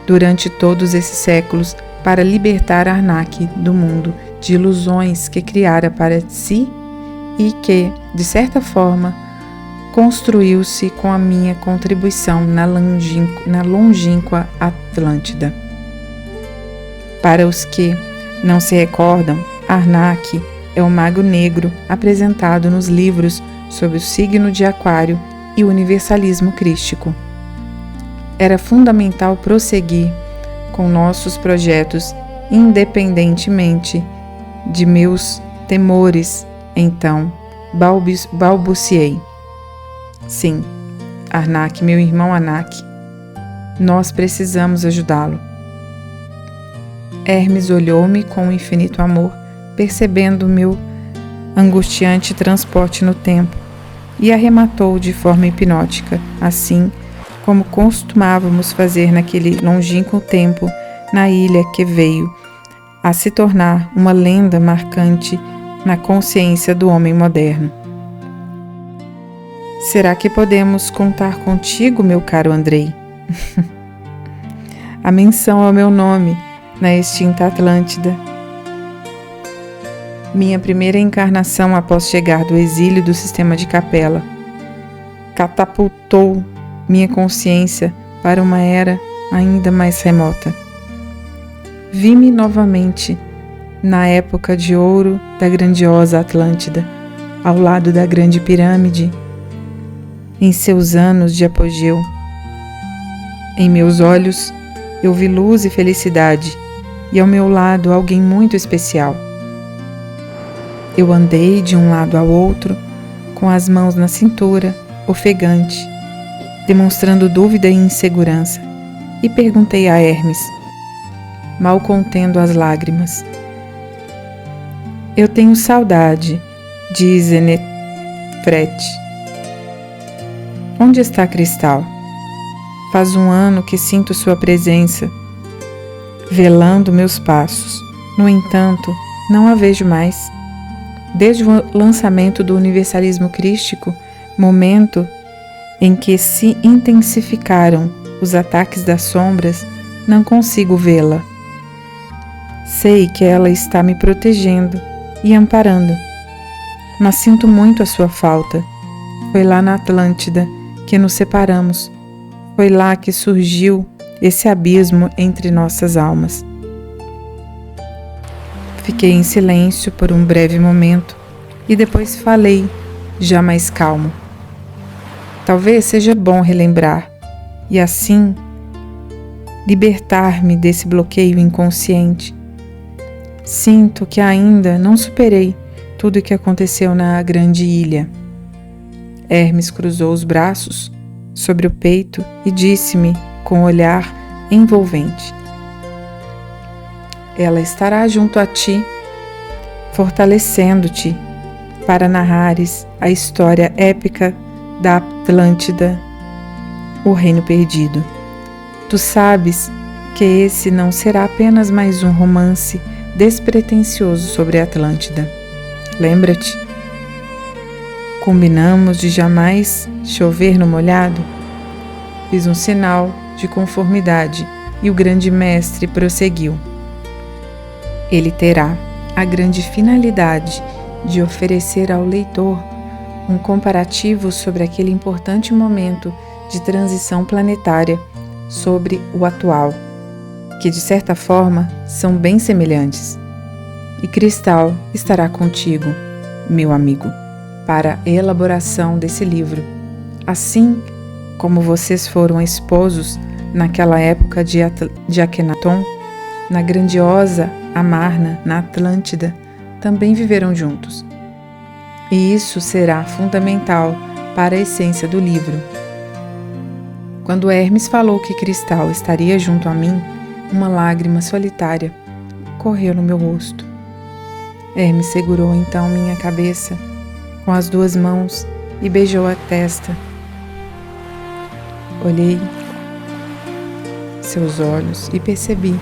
durante todos esses séculos para libertar Arnak do mundo de ilusões que criara para si e que, de certa forma, construiu-se com a minha contribuição na longínqua Atlântida. Para os que não se recordam, Arnak é o mago negro apresentado nos livros sobre o signo de Aquário e o universalismo crístico. Era fundamental prosseguir com nossos projetos independentemente de meus temores. Então, balbuciei. Sim, Arnak, meu irmão Anak, nós precisamos ajudá-lo. Hermes olhou-me com infinito amor, percebendo o meu angustiante transporte no tempo, e arrematou de forma hipnótica, assim como costumávamos fazer naquele longínquo tempo na ilha que veio a se tornar uma lenda marcante na consciência do homem moderno. Será que podemos contar contigo, meu caro Andrei? A menção ao meu nome na extinta Atlântida. Minha primeira encarnação após chegar do exílio do sistema de Capella catapultou minha consciência para uma era ainda mais remota. Vi-me novamente na época de ouro da grandiosa Atlântida, ao lado da grande pirâmide, em seus anos de apogeu. Em meus olhos eu vi luz e felicidade, e ao meu lado alguém muito especial. Eu andei de um lado ao outro, com as mãos na cintura, ofegante, demonstrando dúvida e insegurança, e perguntei a Hermes, mal contendo as lágrimas. Eu tenho saudade de Zenefrete. Onde está Cristal? Faz 1 ano que sinto sua presença, velando meus passos. No entanto, não a vejo mais. Desde o lançamento do universalismo crístico, momento em que se intensificaram os ataques das sombras, não consigo vê-la. Sei que ela está me protegendo e amparando, mas sinto muito a sua falta. Foi lá na Atlântida que nos separamos. Foi lá que surgiu esse abismo entre nossas almas. Fiquei em silêncio por um breve momento e depois falei, já mais calmo. Talvez seja bom relembrar e assim libertar-me desse bloqueio inconsciente. Sinto que ainda não superei tudo o que aconteceu na grande ilha. Hermes cruzou os braços sobre o peito e disse-me com um olhar envolvente: ela estará junto a ti, fortalecendo-te para narrares a história épica da Atlântida, o reino perdido. Tu sabes que esse não será apenas mais um romance despretensioso sobre a Atlântida. Lembra-te? Combinamos de jamais chover no molhado? Fiz um sinal de conformidade e o grande mestre prosseguiu. Ele terá a grande finalidade de oferecer ao leitor um comparativo sobre aquele importante momento de transição planetária sobre o atual, que de certa forma são bem semelhantes. E Cristal estará contigo, meu amigo, para a elaboração desse livro, assim como vocês foram esposos naquela época de Akhenaton, na grandiosa Amarna, na Atlântida, também viveram juntos. E isso será fundamental para a essência do livro. Quando Hermes falou que Cristal estaria junto a mim, uma lágrima solitária correu no meu rosto. Hermes segurou então minha cabeça com as 2 mãos e beijou a testa. Olhei seus olhos e percebi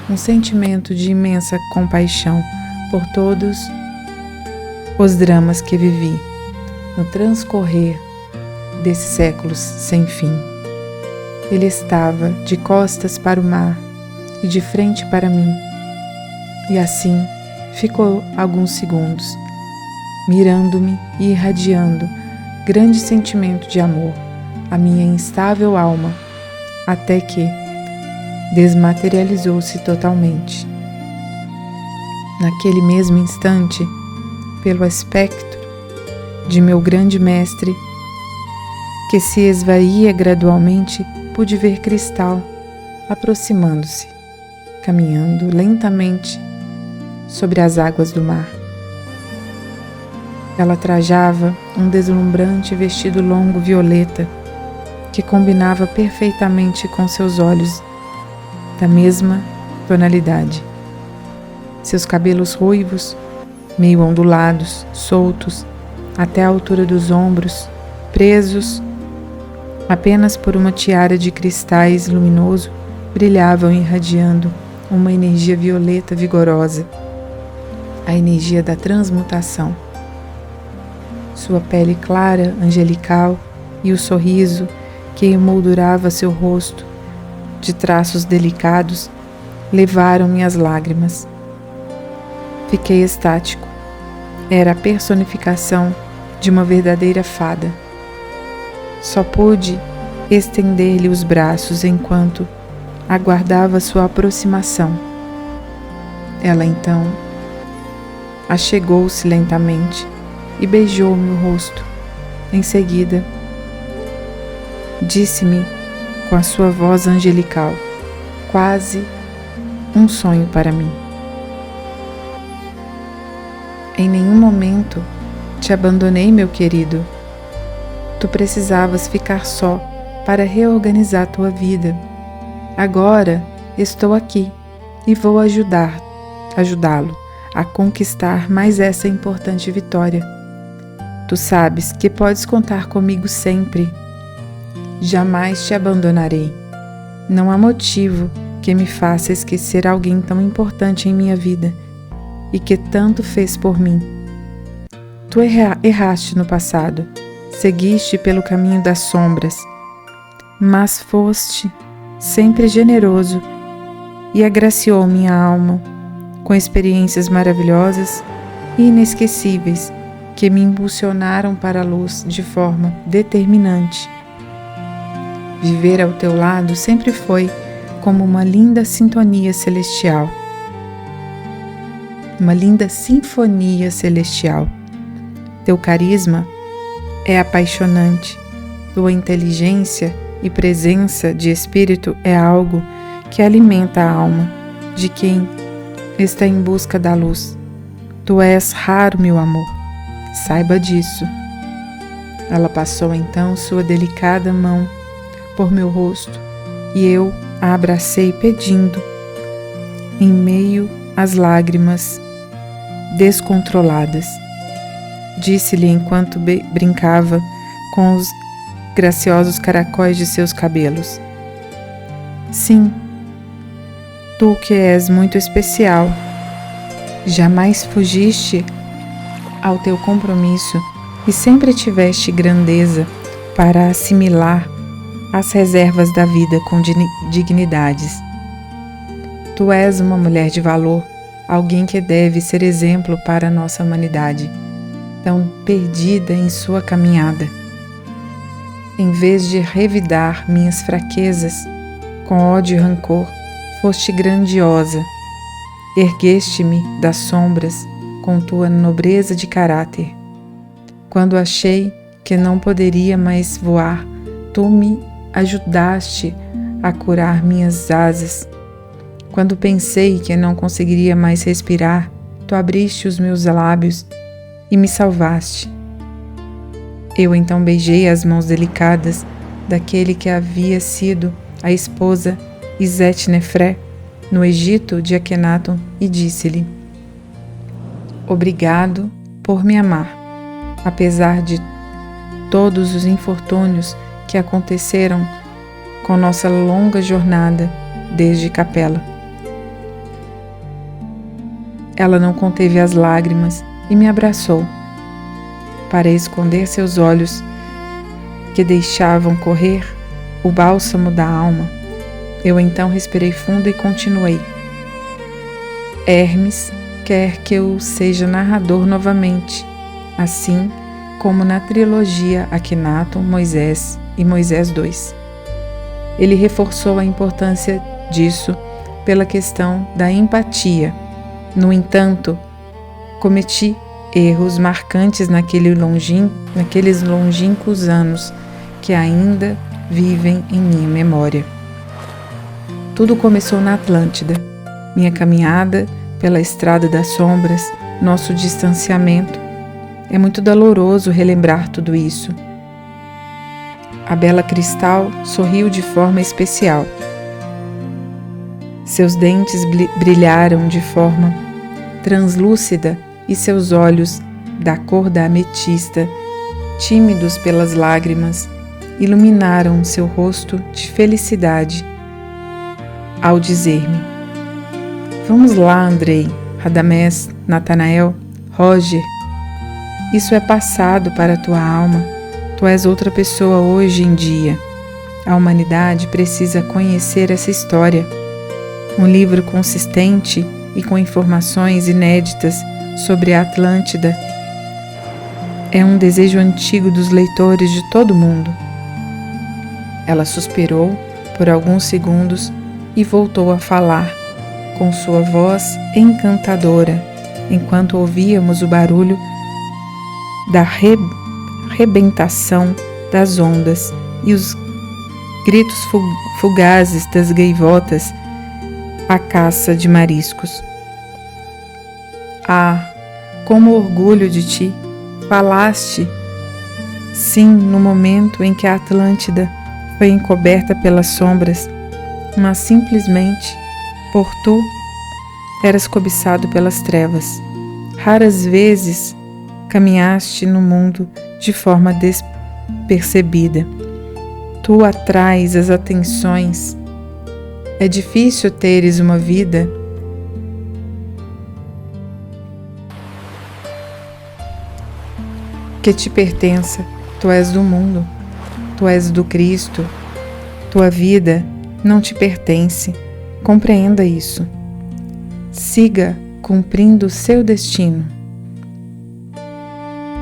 um sentimento de imensa compaixão por todos os dramas que vivi no transcorrer desses séculos sem fim. Ele estava de costas para o mar e de frente para mim, e assim ficou alguns segundos, mirando-me e irradiando grande sentimento de amor à minha instável alma, até que desmaterializou-se totalmente. Naquele mesmo instante, pelo espectro de meu grande mestre, que se esvaía gradualmente, pude ver Cristal aproximando-se, caminhando lentamente sobre as águas do mar. Ela trajava um deslumbrante vestido longo violeta que combinava perfeitamente com seus olhos da mesma tonalidade. Seus cabelos ruivos, meio ondulados, soltos, até a altura dos ombros, presos apenas por uma tiara de cristais luminoso, brilhavam irradiando uma energia violeta vigorosa, a energia da transmutação. Sua pele clara, angelical, e o sorriso que emoldurava seu rosto de traços delicados levaram-me às lágrimas. Fiquei estático. Era a personificação de uma verdadeira fada. Só pude estender-lhe os braços enquanto aguardava sua aproximação. Ela então achegou-se lentamente e beijou-me o rosto. Em seguida, disse-me com a sua voz angelical, quase um sonho para mim: em nenhum momento te abandonei, meu querido. Tu precisavas ficar só para reorganizar tua vida. Agora estou aqui e vou ajudá-lo a conquistar mais essa importante vitória. Tu sabes que podes contar comigo sempre. Jamais te abandonarei. Não há motivo que me faça esquecer alguém tão importante em minha vida e que tanto fez por mim. Tu erraste no passado, seguiste pelo caminho das sombras, mas foste sempre generoso e agraciou minha alma com experiências maravilhosas e inesquecíveis que me impulsionaram para a luz de forma determinante. Viver ao teu lado sempre foi como uma linda sintonia celestial. Uma linda sinfonia celestial. Teu carisma é apaixonante. Tua inteligência e presença de espírito é algo que alimenta a alma de quem está em busca da luz. Tu és raro, meu amor. Saiba disso. Ela passou então sua delicada mão por meu rosto e eu a abracei pedindo, em meio às lágrimas descontroladas. Disse-lhe enquanto brincava com os graciosos caracóis de seus cabelos: sim, tu que és muito especial, jamais fugiste ao teu compromisso e sempre tiveste grandeza para assimilar as reservas da vida com dignidades. Tu és uma mulher de valor, alguém que deve ser exemplo para a nossa humanidade, tão perdida em sua caminhada. Em vez de revidar minhas fraquezas com ódio e rancor, foste grandiosa. Ergueste-me das sombras com tua nobreza de caráter. Quando achei que não poderia mais voar, tu me ajudaste a curar minhas asas. Quando pensei que não conseguiria mais respirar, tu abriste os meus lábios e me salvaste. Eu então beijei as mãos delicadas daquele que havia sido a esposa Iset-Nefré no Egito de Akhenaton e disse-lhe: obrigado por me amar, apesar de todos os infortúnios que aconteceram com nossa longa jornada desde Capela. Ela não conteve as lágrimas e me abraçou, para esconder seus olhos que deixavam correr o bálsamo da alma. Eu então respirei fundo e continuei: Hermes quer que eu seja narrador novamente, assim como na trilogia Akhenaton, Moisés e Moisés 2. Ele reforçou a importância disso pela questão da empatia. No entanto, cometi erros marcantes naqueles longínquos anos que ainda vivem em minha memória. Tudo começou na Atlântida, minha caminhada pela Estrada das Sombras, nosso distanciamento. É muito doloroso relembrar tudo isso. A bela Cristal sorriu de forma especial. Seus dentes brilharam de forma translúcida e seus olhos, da cor da ametista, tímidos pelas lágrimas, iluminaram seu rosto de felicidade ao dizer-me: "Vamos lá, Andrei, Radamés, Natanael, Roger. Isso é passado para a tua alma. Tu és outra pessoa hoje em dia. A humanidade precisa conhecer essa história. Um livro consistente e com informações inéditas sobre a Atlântida é um desejo antigo dos leitores de todo o mundo." Ela suspirou por alguns segundos e voltou a falar, com sua voz encantadora, enquanto ouvíamos o barulho da rebentação das ondas e os gritos fugazes das gaivotas à caça de mariscos. "Ah, como orgulho de ti! Falaste, sim, no momento em que a Atlântida foi encoberta pelas sombras, mas simplesmente por tu eras cobiçado pelas trevas. Raras vezes caminhaste no mundo de forma despercebida. Tu atrais as atenções. É difícil teres uma vida que te pertença. Tu és do mundo, tu és do Cristo. Tua vida não te pertence. Compreenda isso. Siga cumprindo o seu destino.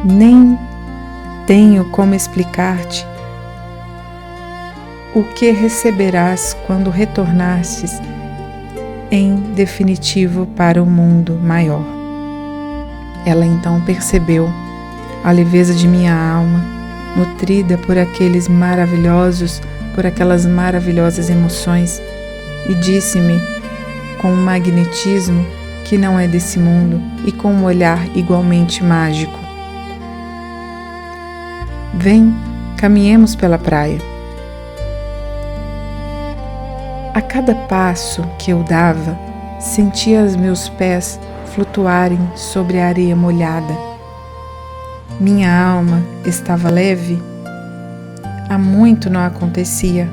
Nem tenho como explicar-te o que receberás quando retornastes em definitivo para o mundo maior." Ela então percebeu a leveza de minha alma, nutrida por aquelas maravilhosas emoções, e disse-me com um magnetismo que não é desse mundo e com um olhar igualmente mágico: "Vem, caminhemos pela praia." A cada passo que eu dava, sentia os meus pés flutuarem sobre a areia molhada. Minha alma estava leve. Há muito não acontecia.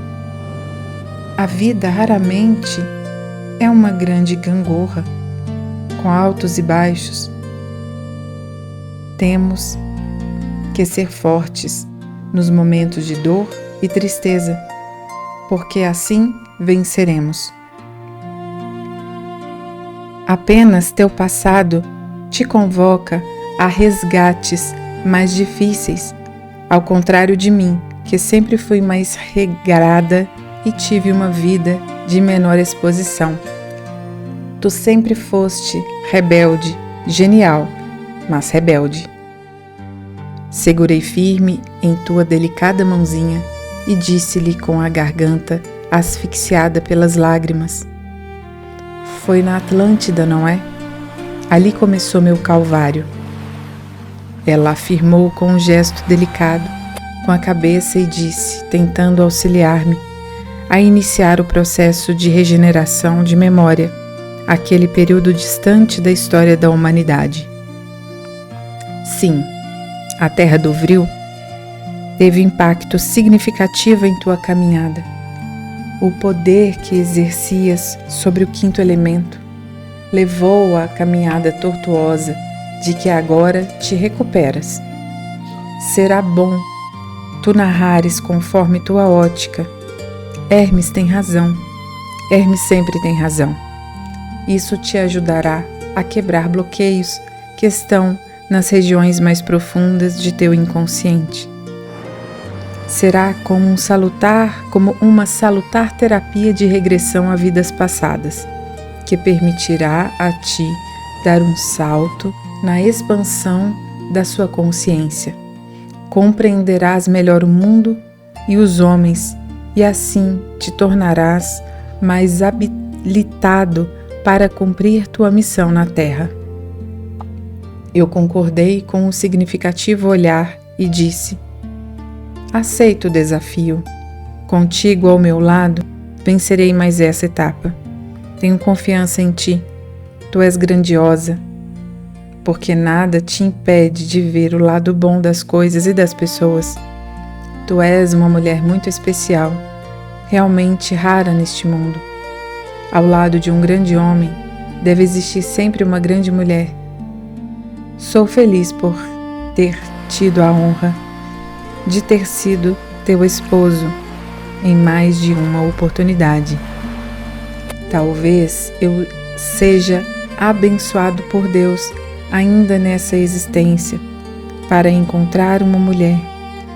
A vida raramente é uma grande gangorra, com altos e baixos. Temos que ser fortes nos momentos de dor e tristeza, porque assim venceremos. Apenas teu passado te convoca a resgates mais difíceis, ao contrário de mim, que sempre fui mais regrada e tive uma vida de menor exposição. Tu sempre foste rebelde, genial, mas rebelde. Segurei firme em tua delicada mãozinha e disse-lhe com a garganta asfixiada pelas lágrimas: "Foi na Atlântida, não é? Ali começou meu calvário." Ela afirmou com um gesto delicado, com a cabeça, e disse, tentando auxiliar-me a iniciar o processo de regeneração de memória, aquele período distante da história da humanidade: "Sim, a Terra do Vril teve impacto significativo em tua caminhada. O poder que exercias sobre o quinto elemento levou à caminhada tortuosa de que agora te recuperas. Será bom tu narrares conforme tua ótica. Hermes tem razão. Hermes sempre tem razão. Isso te ajudará a quebrar bloqueios que estão nas regiões mais profundas de teu inconsciente. Será como uma salutar terapia de regressão a vidas passadas, que permitirá a ti dar um salto na expansão da sua consciência. Compreenderás melhor o mundo e os homens, e assim te tornarás mais habilitado para cumprir tua missão na Terra. Eu concordei com o significativo olhar e disse: aceito o desafio. Contigo ao meu lado, vencerei mais essa etapa. Tenho confiança em ti. Tu és grandiosa, porque nada te impede de ver o lado bom das coisas e das pessoas. Tu és uma mulher muito especial, realmente rara neste mundo. Ao lado de um grande homem, deve existir sempre uma grande mulher. Sou feliz por ter tido a honra de ter sido teu esposo em mais de uma oportunidade. Talvez eu seja abençoado por Deus ainda nessa existência para encontrar uma mulher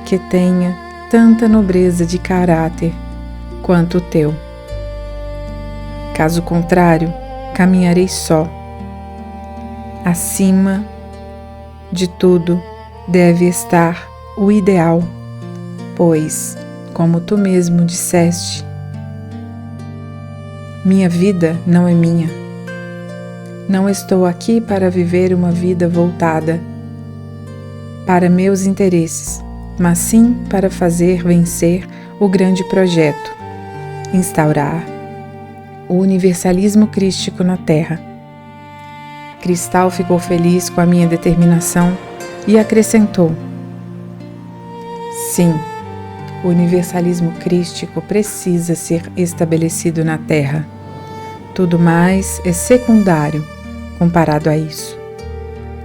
que tenha tanta nobreza de caráter quanto o teu. Caso contrário, caminharei só. Acima de tudo deve estar o ideal, pois, como tu mesmo disseste, minha vida não é minha. Não estou aqui para viver uma vida voltada para meus interesses, mas sim para fazer vencer o grande projeto, instaurar o universalismo crístico na Terra. Cristal ficou feliz com a minha determinação e acrescentou: sim, o universalismo crístico precisa ser estabelecido na Terra. Tudo mais é secundário comparado a isso.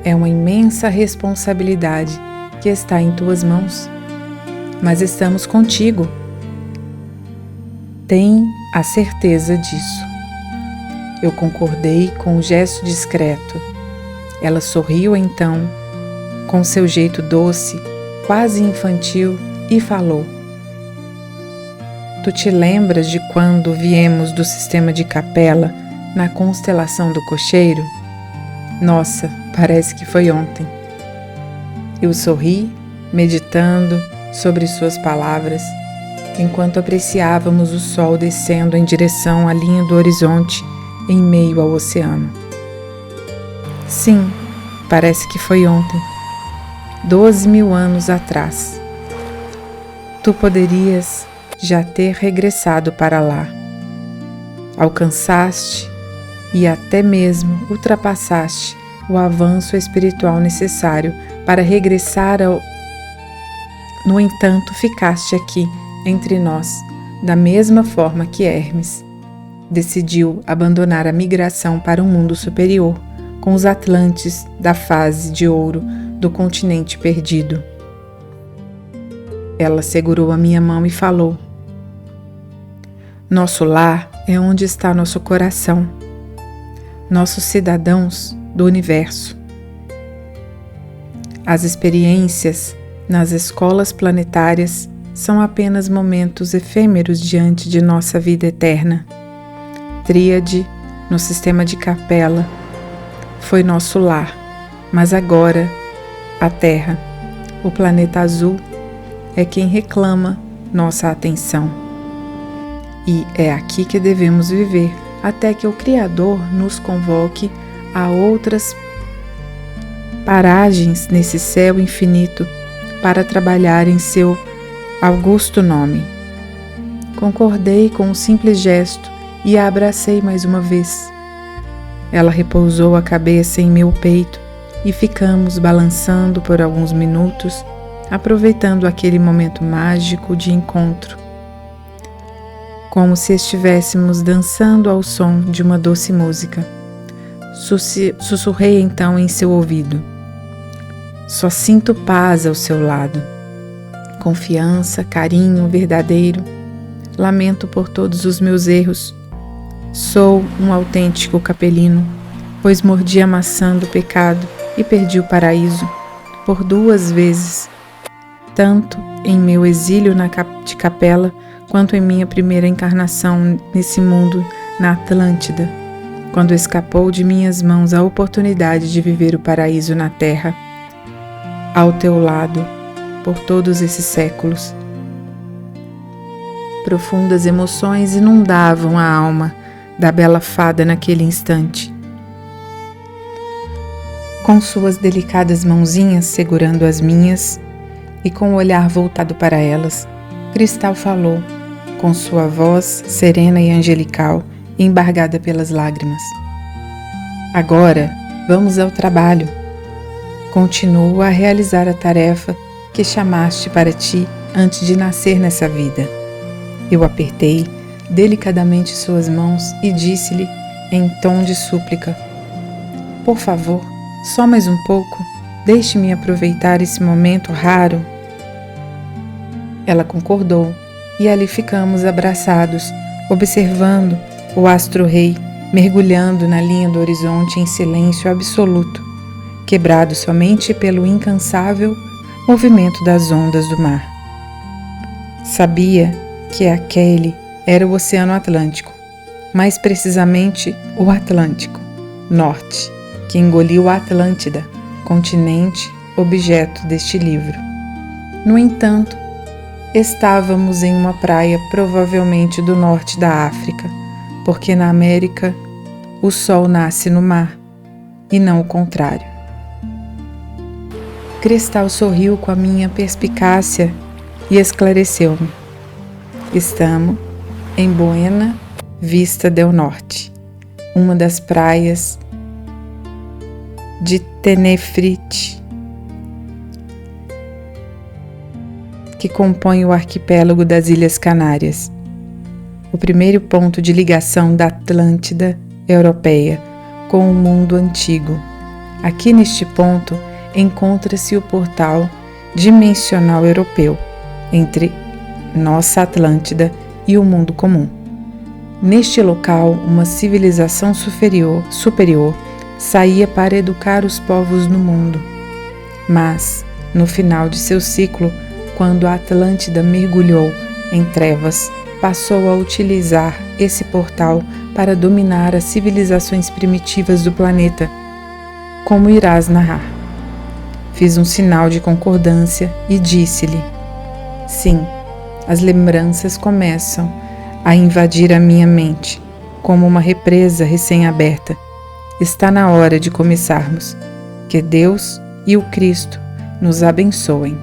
É uma imensa responsabilidade que está em tuas mãos, mas estamos contigo. Tem a certeza disso. Eu concordei com um gesto discreto. Ela sorriu então, com seu jeito doce, quase infantil, e falou: tu te lembras de quando viemos do sistema de Capela na constelação do Cocheiro? Nossa, parece que foi ontem. Eu sorri, meditando sobre suas palavras, enquanto apreciávamos o sol descendo em direção à linha do horizonte em meio ao oceano. Sim, parece que foi ontem, 12.000 anos atrás. Tu poderias já ter regressado para lá. Alcançaste e até mesmo ultrapassaste o avanço espiritual necessário para regressar ao... No entanto, ficaste aqui, entre nós, da mesma forma que Hermes decidiu abandonar a migração para um mundo superior, com os Atlantes da fase de ouro do continente perdido. Ela segurou a minha mão e falou: nosso lar é onde está nosso coração, nossos cidadãos do universo. As experiências nas escolas planetárias são apenas momentos efêmeros diante de nossa vida eterna. Tríade, no sistema de Capela, foi nosso lar, mas agora a Terra, o planeta azul, é quem reclama nossa atenção. E é aqui que devemos viver, até que o Criador nos convoque a outras paragens nesse céu infinito para trabalhar em seu augusto nome. Concordei com um simples gesto e a abracei mais uma vez. Ela repousou a cabeça em meu peito e ficamos balançando por alguns minutos, aproveitando aquele momento mágico de encontro, como se estivéssemos dançando ao som de uma doce música. Sussurrei então em seu ouvido: só sinto paz ao seu lado, confiança, carinho verdadeiro. Lamento por todos os meus erros. Sou um autêntico capelino, pois mordi a maçã do pecado e perdi o paraíso por 2 vezes, tanto em meu exílio de Capela, quanto em minha primeira encarnação nesse mundo na Atlântida. quando escapou de minhas mãos a oportunidade de viver o paraíso na terra, ao teu lado, por todos esses séculos. Profundas emoções inundavam a alma da bela fada naquele instante. Com suas delicadas mãozinhas segurando as minhas e com o olhar voltado para elas, Cristal falou, com sua voz serena e angelical, embargada pelas lágrimas. Agora, vamos ao trabalho. Continuo a realizar a tarefa que chamaste para ti antes de nascer nessa vida. Eu apertei delicadamente suas mãos e disse-lhe em tom de súplica: por favor, só mais um pouco, deixe-me aproveitar esse momento raro. Ela concordou e ali ficamos abraçados, observando o astro-rei mergulhando na linha do horizonte em silêncio absoluto, quebrado somente pelo incansável movimento das ondas do mar. Sabia que aquele era o Oceano Atlântico, mais precisamente o Atlântico Norte, que engoliu a Atlântida, continente objeto deste livro. No entanto, estávamos em uma praia provavelmente do norte da África, porque na América o sol nasce no mar, e não o contrário. Cristal sorriu com a minha perspicácia e esclareceu-me. Estamos em Buena Vista del Norte, uma das praias de Tenerife, que compõe o arquipélago das Ilhas Canárias, o primeiro ponto de ligação da Atlântida europeia com o mundo antigo. Aqui neste ponto encontra-se o portal dimensional europeu entre nossa Atlântida e o mundo comum. Neste local, uma civilização superior saía para educar os povos no mundo. Mas, no final de seu ciclo, quando a Atlântida mergulhou em trevas, passou a utilizar esse portal para dominar as civilizações primitivas do planeta, como irás narrar. Fiz um sinal de concordância e disse-lhe: sim, as lembranças começam a invadir a minha mente, como uma represa recém-aberta. Está na hora de começarmos. Que Deus e o Cristo nos abençoem.